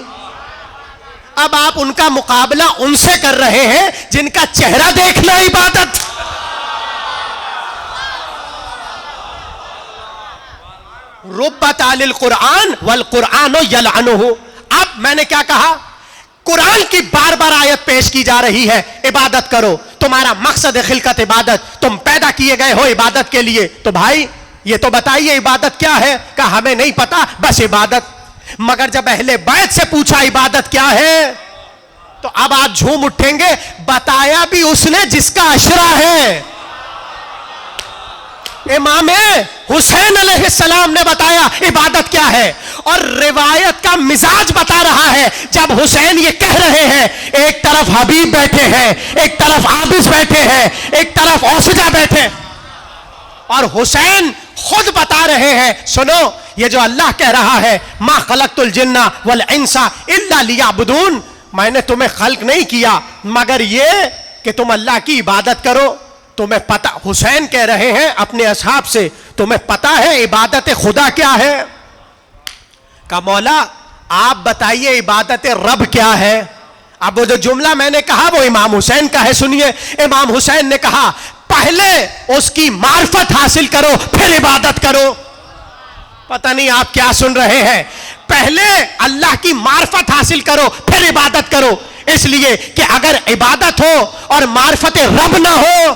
अब आप उनका मुकाबला उनसे कर रहे हैं जिनका चेहरा देखना इबादत। रुब्बत आलिल कुरान वल कुरानो यलअनुहु। अब मैंने क्या कहा, कुरान की बार बार आयत पेश की जा रही है, इबादत करो, तुम्हारा मकसद खिलकत इबादत, तुम पैदा किए गए हो इबादत के लिए। तो भाई ये तो बताइए इबादत क्या है? कहा हमें नहीं पता, बस इबादत। मगर जब अहले बैत से पूछा इबादत क्या है, तो अब आप झूम उठेंगे, बताया भी उसने जिसका अशरा है। इमाम हुसैन अलैहिस्सलाम ने बताया इबादत क्या है, और रिवायत का मिजाज बता रहा है। जब हुसैन ये कह रहे हैं, एक तरफ हबीब बैठे हैं, एक तरफ आबिस बैठे हैं, एक तरफ औसजा बैठे, और हुसैन खुद बता रहे हैं, सुनो ये जो अल्लाह कह रहा है, मा खलक़तुल जिन्ना वल इंसा इल्ला लियअबुदून, मैंने तुम्हें खल्क नहीं किया मगर ये कि तुम अल्लाह की इबादत करो। तुम्हें पता, हुसैन कह रहे हैं अपने असहाब से, तुम्हें पता है इबादत खुदा क्या है? का मौला आप बताइए इबादत रब क्या है? अब वो जो जुमला मैंने कहा वो इमाम हुसैन का है, सुनिए। इमाम हुसैन ने कहा पहले उसकी मार्फत हासिल करो फिर इबादत करो। पता नहीं आप क्या सुन रहे हैं। पहले अल्लाह की मार्फत हासिल करो फिर इबादत करो, इसलिए कि अगर इबादत हो और मार्फत रब ना हो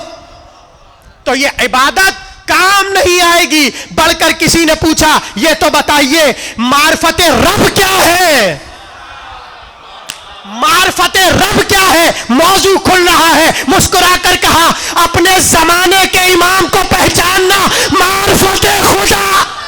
तो ये इबादत काम नहीं आएगी। बढ़कर किसी ने पूछा ये तो बताइए मार्फत रब क्या है? मार्फत रब क्या है? मौजू खुल रहा है, मुस्कुराकर कहा अपने जमाने के इमाम को पहचानना मार्फत खुदा।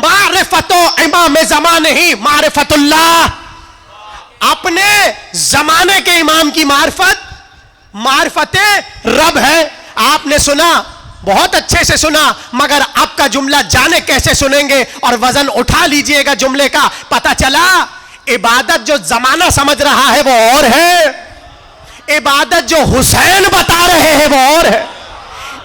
मारिफतो इमाम ज़माने ही मारिफतुल्लाह। अपने जमाने के इमाम की मार्फत मार्फत रब है। आपने सुना, बहुत अच्छे से सुना, मगर अब का जुमला जाने कैसे सुनेंगे, और वजन उठा लीजिएगा जुमले का, पता चला इबादत जो जमाना समझ रहा है वो और है, इबादत जो हुसैन बता रहे हैं वो और है।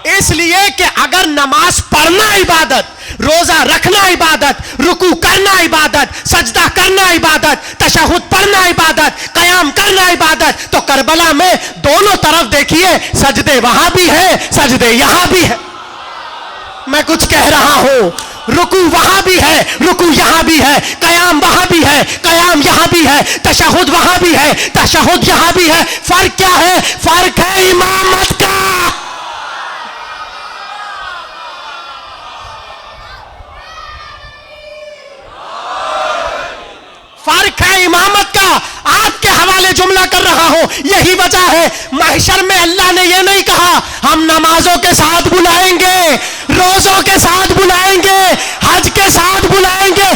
इसलिए कि अगर नमाज पढ़ना इबादत, रोजा रखना इबादत, रुकू करना इबादत, सजदा करना इबादत, तशहुद पढ़ना इबादत, कयाम करना इबादत, तो करबला में दोनों तरफ देखिए सजदे वहां भी है, सजदे यहां भी है। मैं कुछ कह रहा हूं, रुकू वहां भी है, रुकू यहां भी है, कयाम वहां भी है, कयाम यहां भी है, तशहुद वहां भी है, तशहुद यहां भी है। फर्क क्या है? फर्क है इमामत का। फर्क है इमामत का। आपके हवाले जुमला कर रहा हूं, यही वजह है महशर में अल्लाह ने यह नहीं कहा हम नमाजों के साथ बुलाएंगे, रोजों के साथ बुलाएंगे, हज के साथ बुलाएंगे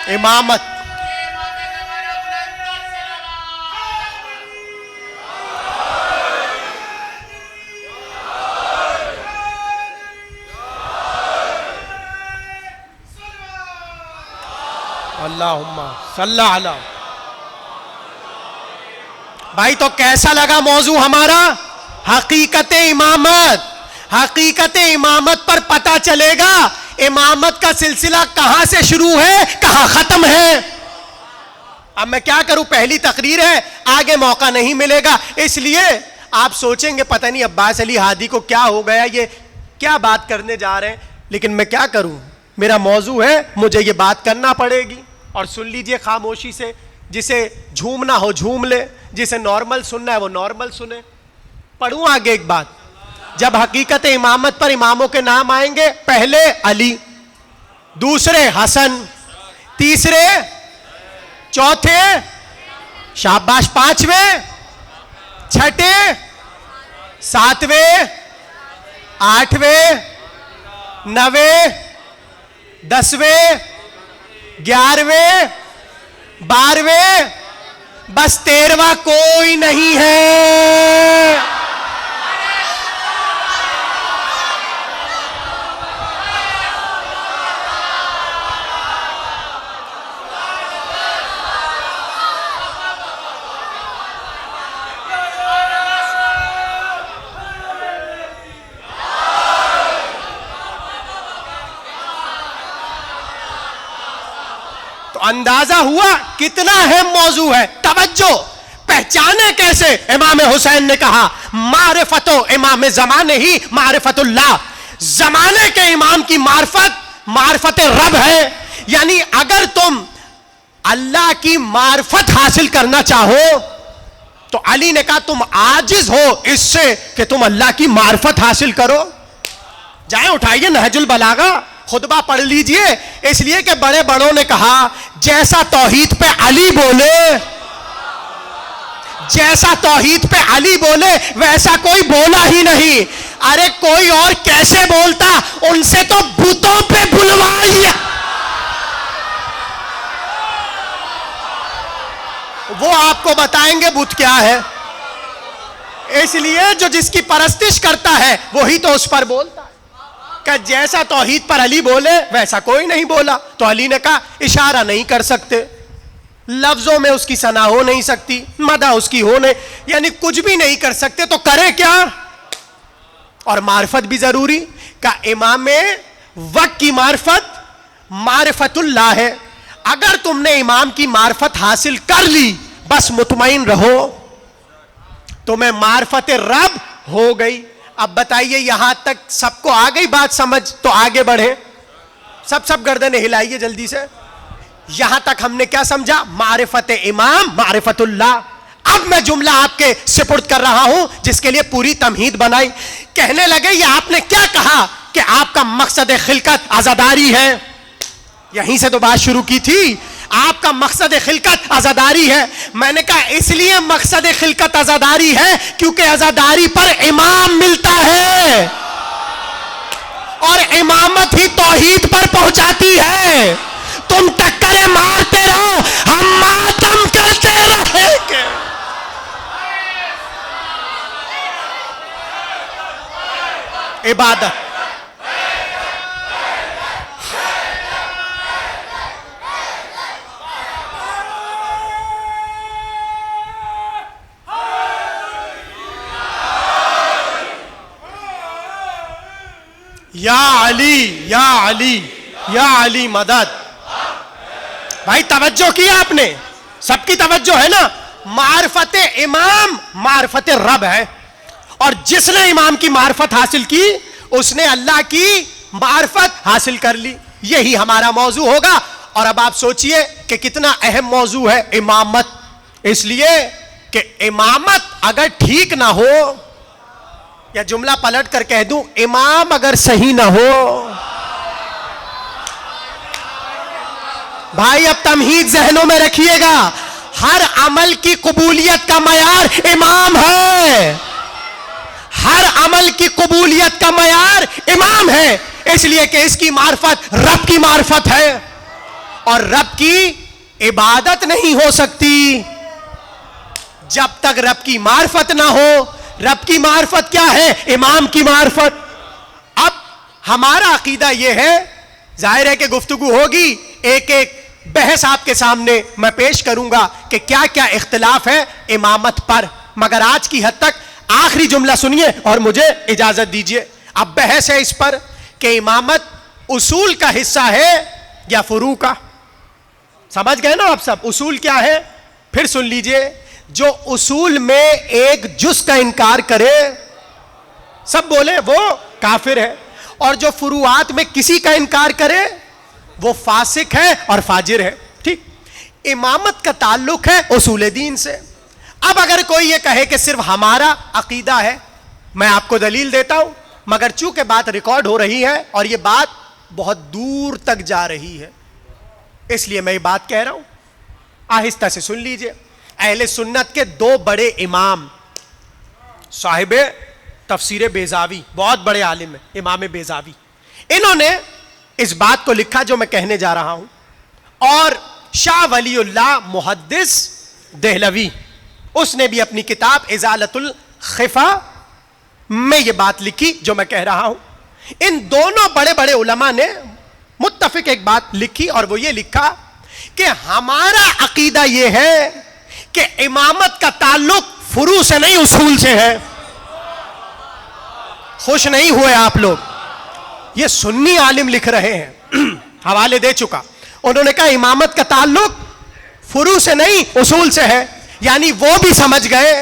इमामत। अल्लाहुम्मा सल्ला अला। भाई तो कैसा लगा मौजू हमारा? हकीकत इमामत। हकीकत इमामत पर पता चलेगा इमामत का सिलसिला कहां से शुरू है, कहां खत्म है। अब मैं क्या करूं, पहली तकरीर है, आगे मौका नहीं मिलेगा। इसलिए आप सोचेंगे पता नहीं अब्बास अली हादी को क्या हो गया, ये क्या बात करने जा रहे हैं। लेकिन मैं क्या करूं, मेरा मौजू है, मुझे ये बात करना पड़ेगी। और सुन लीजिए खामोशी से, जिसे झूमना हो झूम ले, जिसे नॉर्मल सुनना है वो नॉर्मल सुने। पढ़ूं आगे एक बात। जब हकीकत इमामत पर इमामों के नाम आएंगे, पहले अली, दूसरे हसन, तीसरे, चौथे शाबाश, पांचवें, छठे, 7वें, 8वें, 9वें, 10वें, 11वें, 12वें, बस 13वां कोई नहीं है। अंदाजा हुआ कितना अहम मौजू है। तवज्जो, पहचाने कैसे? इमाम हुसैन ने कहा मारिफतो इमाम जमाने ही मारिफतुल्लाह, जमाने के इमाम की मार्फत मार्फत रब है। यानी अगर तुम अल्लाह की मार्फत हासिल करना चाहो तो अली ने कहा तुम आजिज हो इससे कि तुम अल्लाह की मार्फत हासिल करो। जाए उठाइए नहजुल बलागा, खुतबा पढ़ लीजिए, इसलिए कि बड़े बड़ों ने कहा जैसा तौहीद पे अली बोले, जैसा तौहीद पे अली बोले वैसा कोई बोला ही नहीं। अरे कोई और कैसे बोलता? उनसे तो बुतों पे बुलवाइए, वो आपको बताएंगे बुत क्या है। इसलिए जो जिसकी परस्तिश करता है वही तो उस पर बोलता है। कि जैसा तौहीद पर अली बोले वैसा कोई नहीं बोला। तो अली ने कहा इशारा नहीं कर सकते, लफ्जों में उसकी सना हो नहीं सकती, मदा उसकी हो नहीं, यानी कुछ भी नहीं कर सकते, तो करे क्या? और मार्फत भी जरूरी का इमाम वक्त की मार्फत मारिफतुल्लाह है। अगर तुमने इमाम की मार्फत हासिल कर ली बस मुतमईन रहो, तुम्हें मार्फत रब हो गई। अब बताइए यहां तक सबको आ गई बात समझ? तो आगे बढ़े, सब गर्दनें हिलाइए जल्दी से। यहां तक हमने क्या समझा? मारिफत इमाम मारिफतुल्लाह। अब मैं जुमला आपके सुपुर्द कर रहा हूं जिसके लिए पूरी तमहीद बनाई। कहने लगे ये आपने क्या कहा कि आपका मकसद खिलकत आजादारी है। यहीं से तो बात शुरू की थी, आपका मकसद खिलकत आजादारी है। मैंने कहा इसलिए मकसद खिलकत आजादारी है क्योंकि आजादारी पर इमाम मिलता है और इमामत ही तौहीद पर पहुंचाती है। तुम टक्करें मारते रहो, हम मातम करते रहेंगे। इबादत या अली या अली या अली मदद। भाई तवज्जो की आपने, सबकी तवज्जो है ना। मार्फत इमाम मार्फत रब है और जिसने इमाम की मार्फत हासिल की उसने अल्लाह की मार्फत हासिल कर ली। यही हमारा मौजू होगा। और अब आप सोचिए कि कितना अहम मौजू है इमामत। इसलिए कि इमामत अगर ठीक ना हो, या जुमला पलट कर कह दूं, इमाम अगर सही ना हो, भाई अब तमहीद जहनों में रखिएगा, हर अमल की कबूलियत का मयार इमाम है। हर अमल की कबूलियत का मयार इमाम है, इसलिए कि इसकी मार्फत रब की मार्फत है और रब की इबादत नहीं हो सकती जब तक रब की मार्फत ना हो। रब की मार्फत क्या है? इमाम की मार्फत। अब हमारा अकीदा यह है, जाहिर है कि गुफ्तगू होगी, एक एक बहस आपके सामने मैं पेश करूंगा कि क्या क्या इख्तिलाफ है इमामत पर, मगर आज की हद तक आखिरी जुमला सुनिए और मुझे इजाजत दीजिए। अब बहस है इस पर कि इमामत उसूल का हिस्सा है या फुरू का। समझ गए ना आप सब? उसूल क्या है? फिर सुन लीजिए, जो उसूल में एक जुज का इनकार करे, सब बोले वो काफिर है, और जो फुरुआत में किसी का इनकार करे वो फासिक है और फाजिर है। ठीक, इमामत का ताल्लुक है उसूल दीन से। अब अगर कोई ये कहे कि सिर्फ हमारा अकीदा है, मैं आपको दलील देता हूं, मगर चूंकि बात रिकॉर्ड हो रही है और ये बात बहुत दूर तक जा रही है, इसलिए मैं ये बात कह रहा हूं, आहिस्ता से सुन लीजिए। अहले सुन्नत के दो बड़े इमाम साहिबे तफसीर बेजावी, बहुत बड़े आलिम है इमाम बेजावी, इन्होंने इस बात को लिखा जो मैं कहने जा रहा हूं। और शाह वलीउल्लाह मुहद्दिस देहलवी, उसने भी अपनी किताब इजालतुल खिफा में यह बात लिखी जो मैं कह रहा हूं। इन दोनों बड़े बड़े उलमा ने मुत्तफिक एक बात लिखी, और वो ये लिखा कि हमारा अकीदा यह है कि इमामत का ताल्लुक फुरू से नहीं उसूल से है। खुश नहीं हुए आप लोग, ये सुन्नी आलिम लिख रहे हैं, हवाले दे चुका। उन्होंने कहा इमामत का ताल्लुक फुरू से नहीं उसूल से है, यानी वो भी समझ गए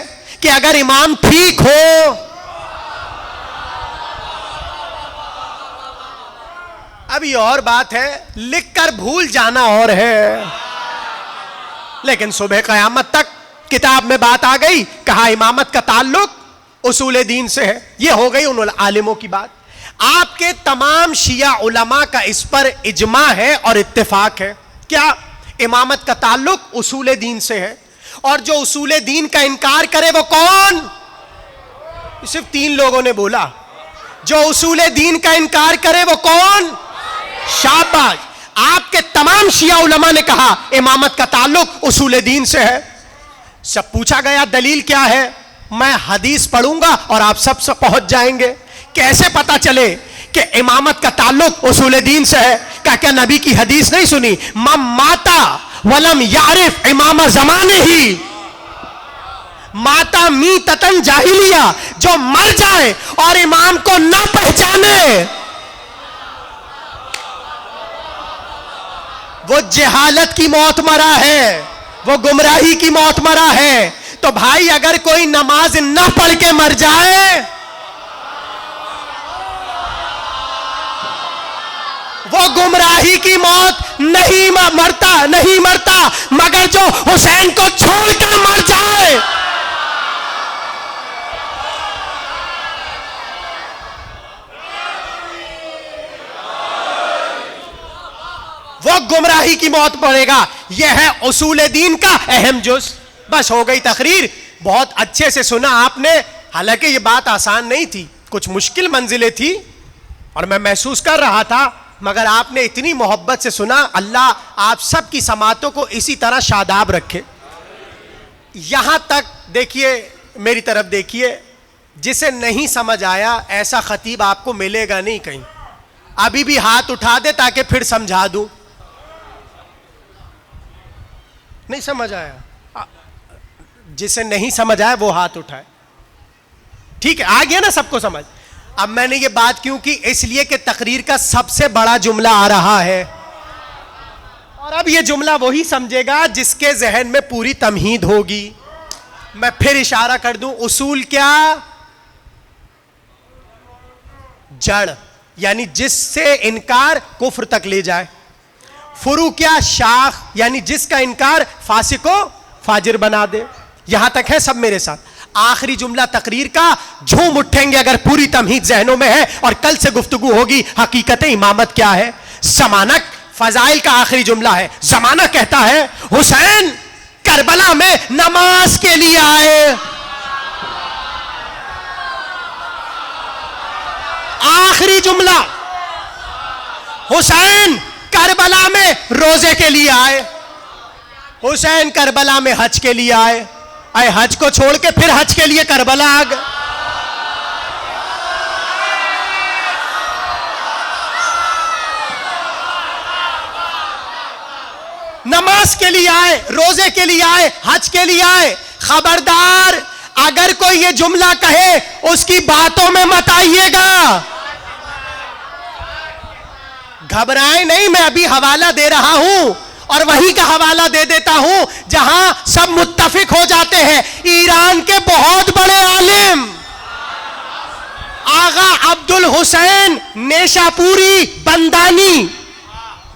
कि अगर इमाम ठीक हो, अब ये और बात है, लिखकर भूल जाना और है, लेकिन सुबह क़यामत तक किताब में बात आ गई, कहा इमामत का ताल्लुक उसूल दीन से है। ये हो गई उन आलिमों की बात। आपके तमाम शिया उलमा का इस पर इजमा है और इत्तेफाक है, क्या इमामत का ताल्लुक उसूल दीन से है। और जो उसूल दीन का इनकार करे वो कौन? सिर्फ 3 लोगों ने बोला। जो उसूल दीन का इनकार करे वो कौन? शाबाश। आपके तमाम शिया उलमा ने कहा इमामत का ताल्लुक उसूल दीन से है। सब पूछा गया दलील क्या है, मैं हदीस पढ़ूंगा और आप सब पहुंच जाएंगे। कैसे पता चले कि इमामत का ताल्लुक उसूल दीन से है? क्या नबी की हदीस नहीं सुनी? मम माता वलम यारिफ इमाम ज़माने ही माता मी ततन जाहिलिया, जो मर जाए और इमाम को न पहचाने वो जहालत की मौत मरा है, वो गुमराही की मौत मरा है। तो भाई अगर कोई नमाज न पढ़ के मर जाए वो गुमराही की मौत नहीं मरता, मगर जो हुसैन को छोड़कर मर जाए वो गुमराही की मौत पड़ेगा। यह है उसूल दीन का अहम जुज़। बस हो गई तकरीर, बहुत अच्छे से सुना आपने। हालांकि ये बात आसान नहीं थी, कुछ मुश्किल मंजिलें थी और मैं महसूस कर रहा था, मगर आपने इतनी मोहब्बत से सुना। अल्लाह आप सब की समातों को इसी तरह शादाब रखे। यहां तक देखिए, मेरी तरफ देखिए, जिसे नहीं समझ आया ऐसा खतीब आपको मिलेगा नहीं कहीं। अभी भी हाथ उठा दे ताकि फिर समझा दूं। नहीं समझ आया? जिसे नहीं समझ आया वो हाथ उठाए। ठीक है, आ गया ना सबको समझ? अब मैंने ये बात क्यों की? इसलिए कि तकरीर का सबसे बड़ा जुमला आ रहा है, और अब ये जुमला वही समझेगा जिसके जहन में पूरी तमहीद होगी। मैं फिर इशारा कर दूं, उसूल क्या? जड़, यानी जिससे इनकार कुफ्र तक ले जाए। फुरू क्या? शाख, यानी जिसका इनकार फासिको फाजिर बना दे। यहां तक है सब मेरे साथ। आखिरी जुमला तकरीर का, झूम उठेंगे अगर पूरी तमहीद जहनों में है, और कल से गुफ्तगू होगी हकीकत इमामत क्या है। ज़मानक फजाइल का आखिरी जुमला है। ज़माना कहता है हुसैन करबला में नमाज के लिए आए। आखिरी जुमला, हुसैन करबला में रोजे के लिए आए, हुसैन करबला में हज के लिए आए। आए हज को छोड़ के फिर हज के लिए करबला आ गए। नमाज के लिए आए, रोजे के लिए आए, हज के लिए आए। खबरदार, अगर कोई ये जुमला कहे उसकी बातों में मत आइएगा। घबराए नहीं, मैं अभी हवाला दे रहा हूं और वहीं का हवाला दे देता हूं जहां सब मुत्तफिक हो जाते हैं। ईरान के बहुत बड़े आलिम आगा अब्दुल हुसैन नेशापुरी बंदानी,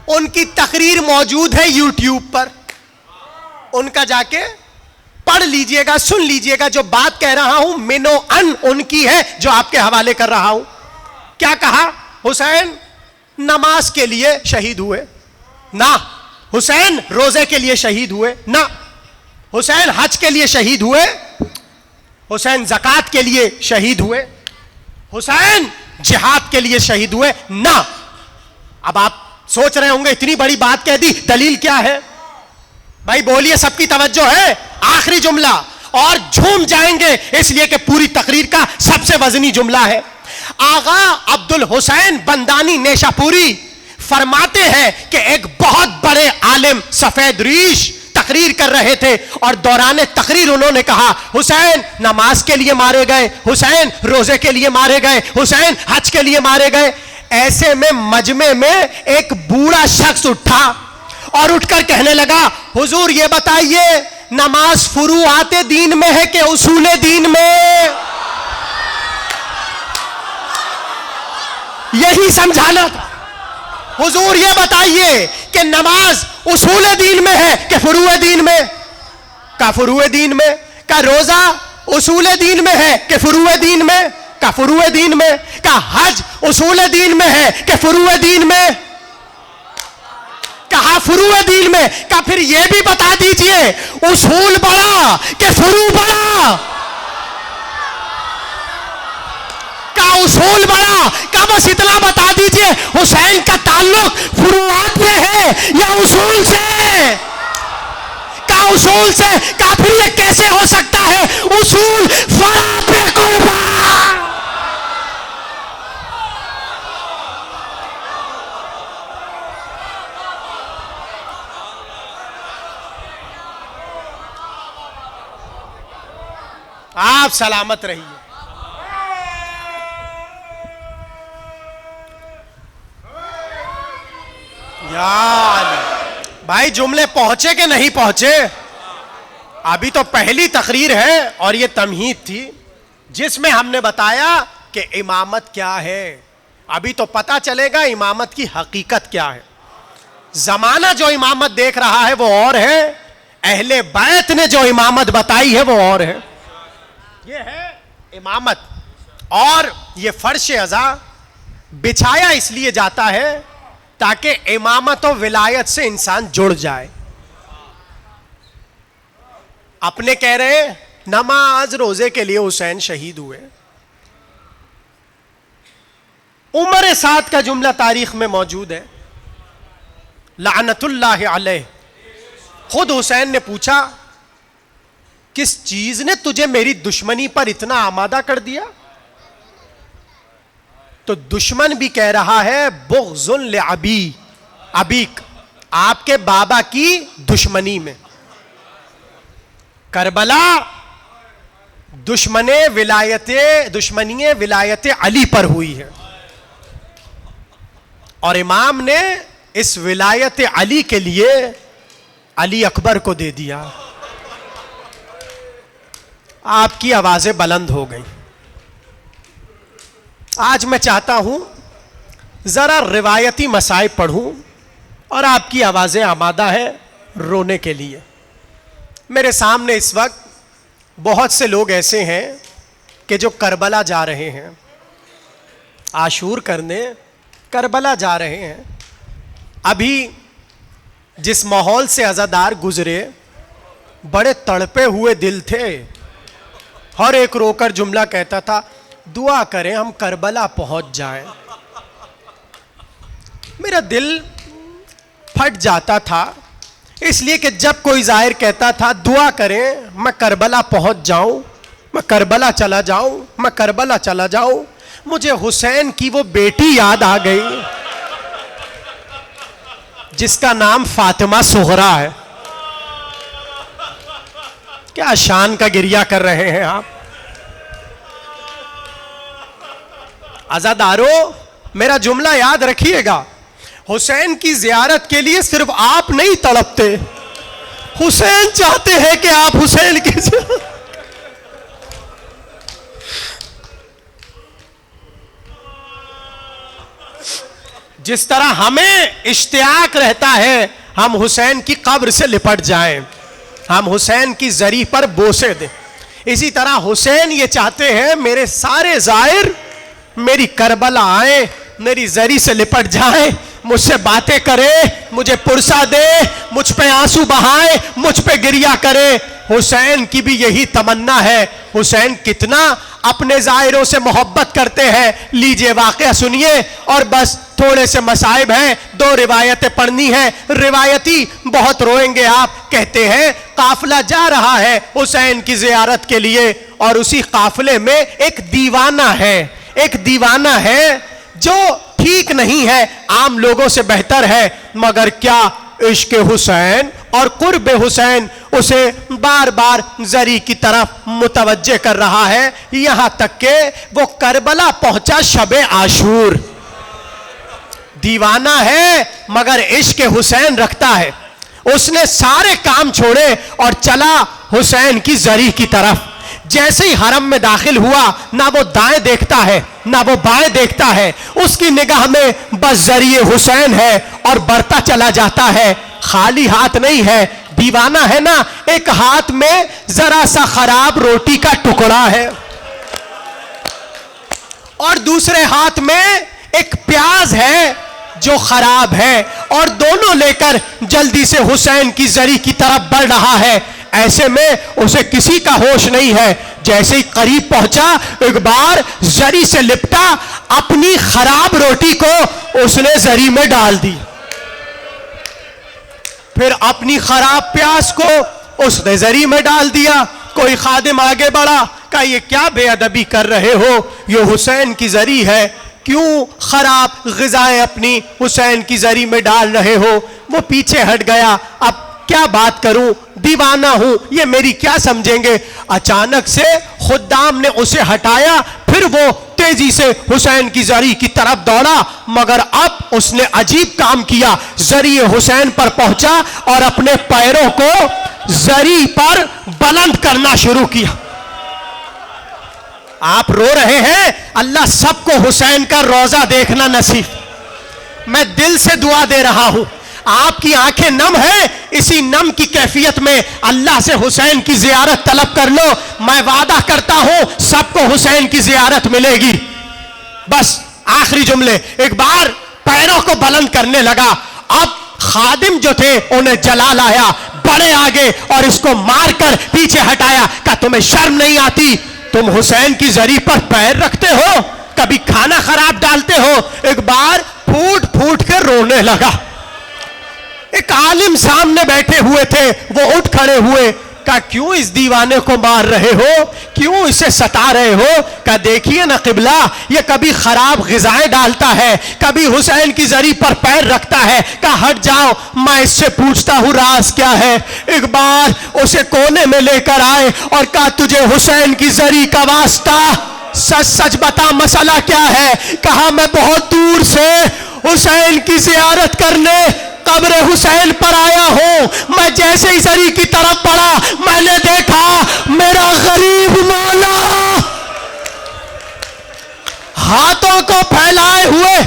उनकी तकरीर मौजूद है यूट्यूब पर, उनका जाके पढ़ लीजिएगा, सुन लीजिएगा। जो बात कह रहा हूं मिनो अन उनकी है जो आपके हवाले कर रहा हूं। क्या कहा? हुसैन नमाज के लिए शहीद हुए ना, हुसैन रोजे के लिए शहीद हुए ना, हुसैन हज के लिए शहीद हुए, हुसैन ज़कात के लिए शहीद हुए। हुसैन जिहाद के लिए शहीद हुए ना। अब आप सोच रहे होंगे इतनी बड़ी बात कह दी, दलील क्या है? भाई बोलिए, सबकी तवज्जो है। आखिरी जुमला और झूम जाएंगे, इसलिए कि पूरी तकरीर का सबसे वजनी जुमला है। आगा अब्दुल हुसैन बंदानी नेशापुरी फरमाते हैं कि एक बहुत बड़े आलिम सफेद रीश तकरीर कर रहे थे और दौरान तकरीर उन्होंने कहा, हुसैन नमाज के लिए मारे गए, हुसैन रोजे के लिए मारे गए, हुसैन हज के लिए मारे गए। ऐसे में मजमे में एक बूढ़ा शख्स उठा और उठकर कहने लगा, हुजूर ये बताइए नमाज फुरूआते दीन में है कि उसूले दीन में? यही समझाना था। हुजूर ये बताइए कि नमाज उसूले दीन में है कि फुरूए दीन में? का फुरूए दीन में। का रोजा उसूले दीन में है कि फुरूए दीन में? का फुरूए दीन में। का हज उसूले दीन में है कि फुरूए दीन में? कहा फुरूए दीन में। का फिर यह भी बता दीजिए उसूल बड़ा कि फुरू बड़ा? का उसूल बड़ा। का बस इतना बता दीजिए हुसैन का ताल्लुक फुरूआत में है या उसूल से? का उसूल से। का फिर ये कैसे हो सकता है उसूल फरा पे कुर्बान? आप सलामत रहिए। यार भाई जुमले पहुंचे कि नहीं पहुंचे? अभी तो पहली तकरीर है और ये तमहीद थी जिसमें हमने बताया कि इमामत क्या है। अभी तो पता चलेगा इमामत की हकीकत क्या है। जमाना जो इमामत देख रहा है वो और है, अहले बैत ने जो इमामत बताई है वो और है। ये है इमामत, और ये फर्श अज़ा बिछाया इसलिए जाता है ताकि इमामत और विलायत से इंसान जुड़ जाए। अपने कह रहे नमाज रोजे के लिए हुसैन शहीद हुए। उमर साद का जुमला तारीख में मौजूद है, लानतुल्लाह अलैह। खुद हुसैन ने पूछा, किस चीज ने तुझे मेरी दुश्मनी पर इतना आमादा कर दिया? तो दुश्मन भी कह रहा है बुग़्ज़ुन लिअबी, अबीक, आपके बाबा की दुश्मनी में। करबला दुश्मनी विलायत अली पर हुई है और इमाम ने इस विलायत अली के लिए अली अकबर को दे दिया। आपकी आवाजें बुलंद हो गई। आज मैं चाहता हूं जरा रिवायती मसाइब पढ़ूं और आपकी आवाजें आमादा है रोने के लिए। मेरे सामने इस वक्त बहुत से लोग ऐसे हैं कि जो करबला जा रहे हैं, आशूर करने करबला जा रहे हैं। अभी जिस माहौल से अज़ादार गुजरे, बड़े तड़पे हुए दिल थे। हर एक रोकर जुमला कहता था, दुआ करें हम करबला पहुंच जाएं। मेरा दिल फट जाता था, इसलिए कि जब कोई जाहिर कहता था दुआ करें मैं करबला पहुंच जाऊं, मैं करबला चला जाऊं, मैं करबला चला जाऊं, मुझे हुसैन की वो बेटी याद आ गई जिसका नाम फातिमा सुगरा है। क्या शान का गिरिया कर रहे हैं आप। अज़ादारों, मेरा जुमला याद रखिएगा, हुसैन की जियारत के लिए सिर्फ आप नहीं तड़पते, हुसैन चाहते हैं कि आप हुसैन की जिस तरह हमें इश्तियाक रहता है हम हुसैन की कब्र से लिपट जाएं, हम हुसैन की जरी पर बोसे दें, इसी तरह हुसैन ये चाहते हैं मेरे सारे जाहिर मेरी करबला आए, मेरी जरी से लिपट जाए, मुझसे बातें करे, मुझे पुरसा दे, मुझ पे आंसू बहाए, मुझ पे गिरिया करे। हुसैन की भी यही तमन्ना है। हुसैन कितना अपने जायरों से मोहब्बत करते हैं। लीजिए वाकया सुनिए, और बस थोड़े से मसाइब हैं, 2 रिवायतें पढ़नी हैं। रिवायती बहुत रोएंगे आप। कहते हैं काफिला जा रहा है हुसैन की जियारत के लिए, और उसी काफिले में एक दीवाना है, एक दीवाना है जो ठीक नहीं है, आम लोगों से बेहतर है, मगर क्या इश्क हुसैन और कुर्ब हुसैन उसे बार बार जरी की तरफ मुतवज्जे कर रहा है। यहां तक के वो करबला पहुंचा शबे आशूर। दीवाना है मगर इश्क हुसैन रखता है। उसने सारे काम छोड़े और चला हुसैन की जरी की तरफ। जैसे ही हरम में दाखिल हुआ, ना वो दाएं देखता है ना वो बाएं देखता है, उसकी निगाह में बस जरिए हुसैन है और बढ़ता चला जाता है। खाली हाथ नहीं है, दीवाना है ना, एक हाथ में जरा सा खराब रोटी का टुकड़ा है और दूसरे हाथ में एक प्याज है जो खराब है, और दोनों लेकर जल्दी से हुसैन की जरी की तरफ बढ़ रहा है। ऐसे में उसे किसी का होश नहीं है। जैसे ही करीब पहुंचा, एक बार जरी से लिपटा, अपनी खराब रोटी को उसने जरी में डाल दी, फिर अपनी खराब प्याज को उसने जरी में डाल दिया। कोई खादिम आगे बढ़ा, कहा ये क्या बेअदबी कर रहे हो, ये हुसैन की जरी है, क्यों खराब ग़िज़ाएं अपनी हुसैन की जरी में डाल रहे हो। वो पीछे हट गया, अब क्या बात करूं, दीवाना हूं, ये मेरी क्या समझेंगे। अचानक से खुद्दाम ने उसे हटाया, फिर वो तेजी से हुसैन की जरी की तरफ दौड़ा, मगर अब उसने अजीब काम किया। जरिए हुसैन पर पहुंचा और अपने पैरों को जरी पर बुलंद करना शुरू किया। आप रो रहे हैं, अल्लाह सबको हुसैन का रोजा देखना नसीब। मैं दिल से दुआ दे रहा हूं, आपकी आंखें नम है, इसी नम की कैफियत में अल्लाह से हुसैन की जियारत तलब कर लो। मैं वादा करता हूं सबको हुसैन की जियारत मिलेगी। बस आखिरी जुमले, एक बार पैरों को बुलंद करने लगा। अब खादिम जो थे उन्हें जलाल आया, बड़े आगे और इसको मारकर पीछे हटाया। कहा तुम्हें शर्म नहीं आती, तुम हुसैन की जरी पर पैर रखते हो, कभी खाना खराब डालते हो। एक बार फूट फूट कर रोने लगा। एक आलिम सामने बैठे हुए थे, वो उठ खड़े हुए। कहा क्यों इस दीवाने को मार रहे हो, क्यों इसे सता रहे हो। कहा देखिए ना किबला, ये कभी खराब ग़िज़ाएं डालता है, कभी हुसैन की जरी पर पैर रखता है। कहा हट जाओ, मैं इससे पूछता हूं राज क्या है। एक बार उसे कोने में लेकर आए और कहा तुझे हुसैन की जरी का वास्ता, सच सच बता मसला क्या है। कहा मैं बहुत दूर से हुसैन की जियारत करने कब्र हुसैन पर आया हूं। मैं जैसे ही जरी की तरफ बढ़ा, मैंने देखा मेरा गरीब मौला हाथों को फैलाए हुए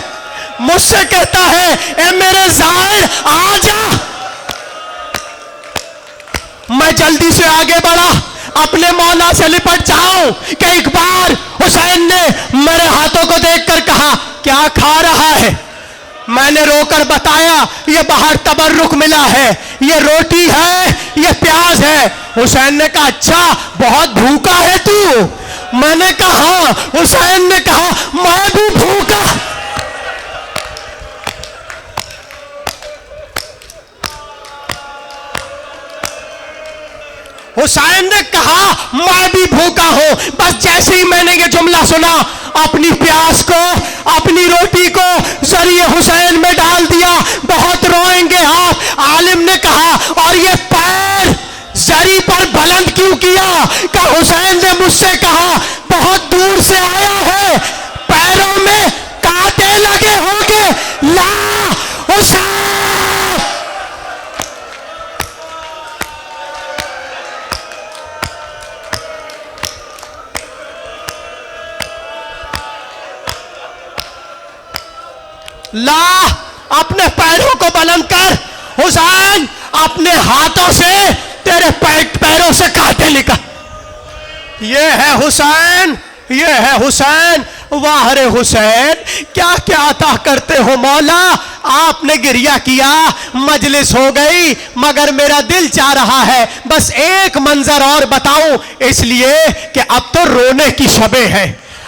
मुझसे कहता है ए मेरे ज़ाहिर आ जा। मैं जल्दी से आगे बढ़ा, अपने मौला से लिपट जाऊं कि एक बार हुसैन ने मेरे हाथों को देखकर कहा क्या खा रहा है। मैंने रोकर बताया ये बाहर तबर्रुक मिला है, ये रोटी है, ये प्याज है। हुसैन ने कहा अच्छा बहुत भूखा है तू। मैंने कहा हाँ। हुसैन ने कहा मैं भी भूखा। हुसैन ने कहा मैं भी भूखा हूं। बस जैसे ही मैंने ये जुमला सुना, अपनी प्यास को, अपनी रोटी को जरिए हुसैन में डाल दिया। बहुत रोएंगे आप। आलिम ने कहा और ये पैर जरी पर बुलंद क्यों किया। का हुसैन ने मुझसे कहा बहुत दूर से आया है, पैरों में कांटे लगे होंगे, ला हुसैन। ला अपने पैरों को बुलंद कर। हुसैन अपने हाथों से तेरे पैरों से कांटे निकाल। ये है हुसैन, ये है हुसैन। वाह रे हुसैन, क्या क्या अता करते हो मौला। आपने गिरिया किया, मजलिस हो गई, मगर मेरा दिल चाह रहा है बस एक मंजर और बताऊं, इसलिए कि अब तो रोने की शबे है,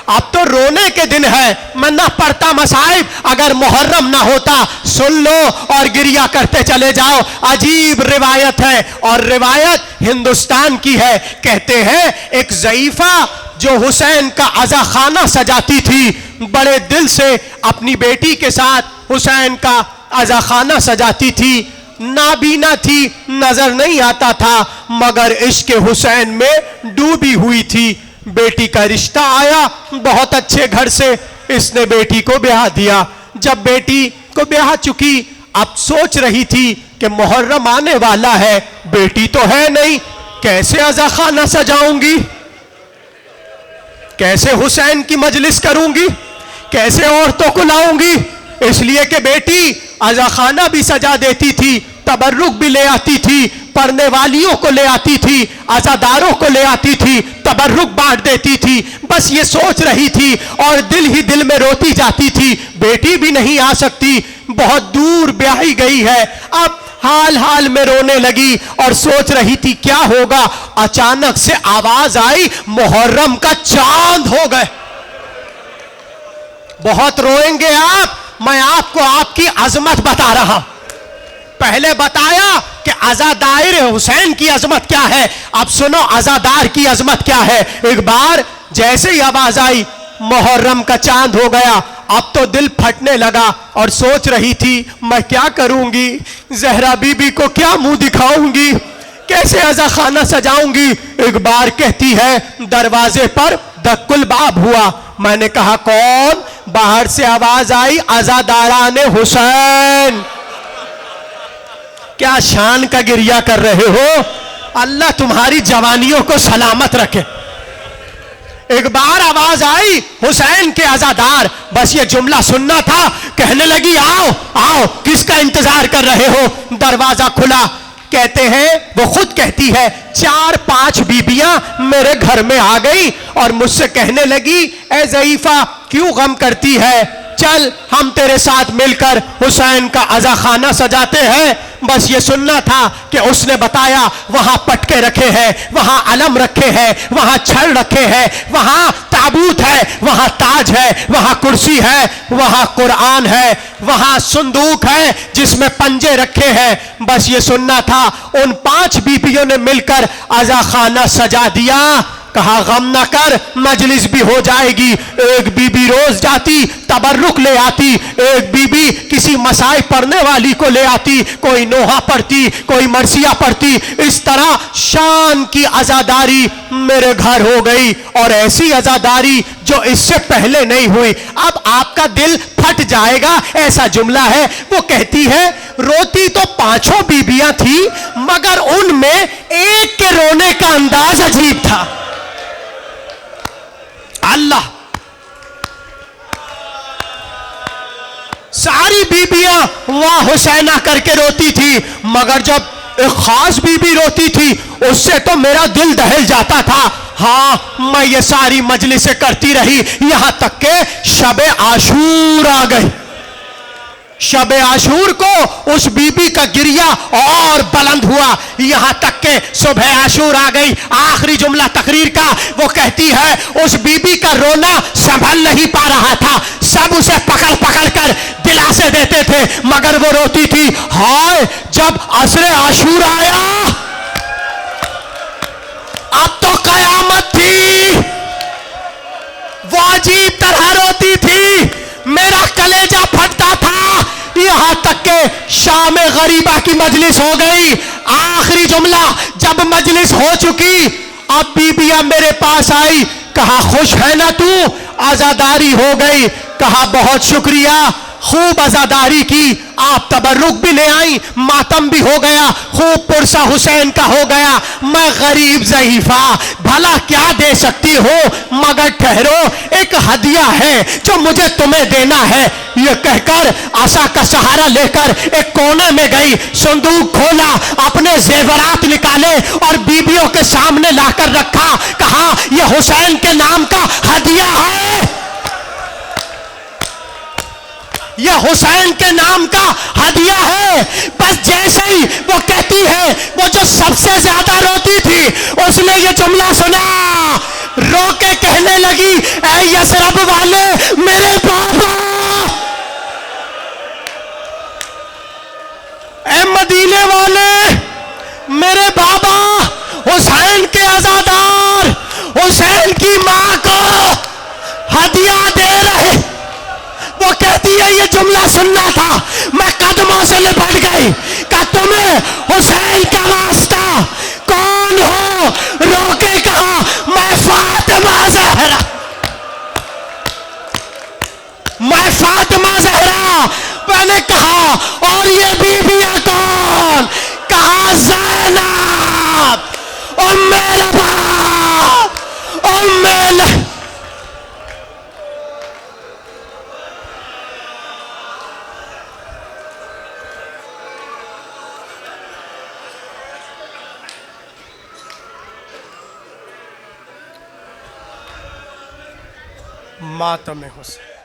अब तो रोने के दिन है। मैं ना पढ़ता मसाइब, अगर मुहर्रम ना होता सुन लो और गिरिया करते चले जाओ। अजीब रिवायत है और रिवायत हिंदुस्तान की है। कहते हैं एक ज़ईफा जो हुसैन का अज़ा खाना सजाती थी, बड़े दिल से अपनी बेटी के साथ हुसैन का अज़ा खाना सजाती थी, नाबीना थी, नजर नहीं आता था, मगर इश्क हुसैन में डूबी हुई थी। बेटी का रिश्ता आया बहुत अच्छे घर से, इसने बेटी को ब्याह दिया। जब बेटी को ब्याह चुकी, अब सोच रही थी कि मुहर्रम आने वाला है, बेटी तो है नहीं, कैसे अज़ा खाना सजाऊंगी, कैसे हुसैन की मजलिस करूंगी, कैसे औरतों को लाऊंगी। इसलिए कि बेटी अज़ा खाना भी सजा देती थी, तबर्रुक भी ले आती थी, पढ़ने वालियों को ले आती थी, अज़ादारों को ले आती थी, तबर्रुक बांट देती थी। बस ये सोच रही थी और दिल ही दिल में रोती जाती थी, बेटी भी नहीं आ सकती, बहुत दूर ब्याही गई है। अब हाल हाल में रोने लगी और सोच रही थी क्या होगा। अचानक से आवाज आई, मुहर्रम का चांद हो गए। बहुत रोएंगे आप, मैं आपको आपकी अजमत बता रहा हूं। पहले बताया कि अज़ादार हुसैन की अजमत क्या है, अब सुनो अज़ादार की अजमत क्या है। एक बार जैसे ही आवाज आई, मुहर्रम का चांद हो गया, अब तो दिल फटने लगा और सोच रही थी मैं क्या करूंगी, जहरा बीबी को क्या मुंह दिखाऊंगी, कैसे अज़ा खाना सजाऊंगी। एक बार कहती है दरवाजे पर दक्कुल बाब हुआ। मैंने कहा कौन? बाहर से आवाज आई, अज़ादाराने हुसैन। क्या शान का गिरिया कर रहे हो, अल्लाह तुम्हारी जवानियों को सलामत रखे। एक बार आवाज आई, हुसैन के अज़ादार। बस ये जुमला सुनना था, कहने लगी आओ आओ, किसका इंतजार कर रहे हो। दरवाजा खुला, कहते हैं वो खुद कहती है 4-5 बीबियां मेरे घर में आ गई और मुझसे कहने लगी ए ज़ईफा क्यों गम करती है, चल हम तेरे साथ मिलकर हुसैन का अज़ा खाना सजाते हैं। बस ये सुनना था कि उसने बताया वहां पटके रखे हैं, वहां अलम रखे हैं, वहां छड़ रखे हैं, वहां ताबूत है, वहां ताज है, वहां कुर्सी है, वहां कुरान है, वहां संदूक है जिसमें पंजे रखे हैं। बस ये सुनना था। उन 5 बीबियों ने मिलकर अज़ा खाना सजा दिया। कहा गम ना कर, मजलिस भी हो जाएगी। एक बीबी रोज जाती, तबर्रुक ले आती, एक बीबी किसी मसाई पढ़ने वाली को ले आती, कोई नोहा पढ़ती, कोई मरसिया पढ़ती। इस तरह शान की अज़ादारी मेरे घर हो गई और ऐसी अज़ादारी जो इससे पहले नहीं हुई। अब आपका दिल फट जाएगा, ऐसा जुमला है। वो कहती है रोती तो 5 बीबियां थी, मगर उनमें एक के रोने का अंदाज अजीब था। अल्लाह, सारी बीबियां वहां हुसैना करके रोती थी, मगर जब एक खास बीबी रोती थी उससे तो मेरा दिल दहल जाता था। हाँ, मैं ये सारी मजलिसें करती रही, यहां तक के शबे आशूर आ गई। शबे आशूर को उस बीबी का गिरिया और बुलंद हुआ, यहां तक के सुबह आशूर आ गई। आखिरी जुमला तकरीर का, वो कहती है उस बीबी का रोना संभल नहीं पा रहा था, सब उसे पकड़ पकड़ कर दिलासे देते थे, मगर वो रोती थी। हाय, जब असरे आशूर आया अब तो कयामत थी। वो अजीब तरह रोती थी, मेरा कलेजा फटता था। यहां तक के शाम गरीबा की मजलिस हो गई। आखिरी जुमला, जब मजलिस हो चुकी, अब बीबियां मेरे पास आई। कहा खुश है ना तू, आजादारी हो गई। कहा बहुत शुक्रिया, खूब आजादारी की, आप तबर्रुक भी ले आई, मातम भी हो गया, खूब पुरसा हुसैन का हो गया। मैं गरीब ज़ईफा, भला क्या दे सकती हो, मगर ठहरो, एक हदिया है जो मुझे तुम्हें देना है। यह कहकर आशा का सहारा लेकर एक कोने में गई, संदूक खोला, अपने जेवरात निकाले और बीबियों के सामने लाकर रखा। कहा यह हुसैन के नाम का हदिया है। यह हुसैन के नाम का हदिया है। बस जैसे ही वो कहती है, वो जो सबसे ज्यादा रोती थी उसने ये जुमला सुना, रो के कहने लगी, ऐ यसरब वाले मेरे बाबा, ऐ मदीने वाले मेरे बाबा, हुसैन के अज़ादार हुसैन की मां को हदिया दे रहे। वो कहती है ये जुमला सुनना था, मैं कदमों से लिपट गई। का तुम्हें हुसैन का वास्ता, कौन हो? रोके कहा, मैं फातिमा ज़हरा, मैं फातिमा ज़हरा। मैंने कहा और ये बीबियां कौन? कहा ज़ैनब, उम्मे लबाब, उम्मे मातम हुसैन।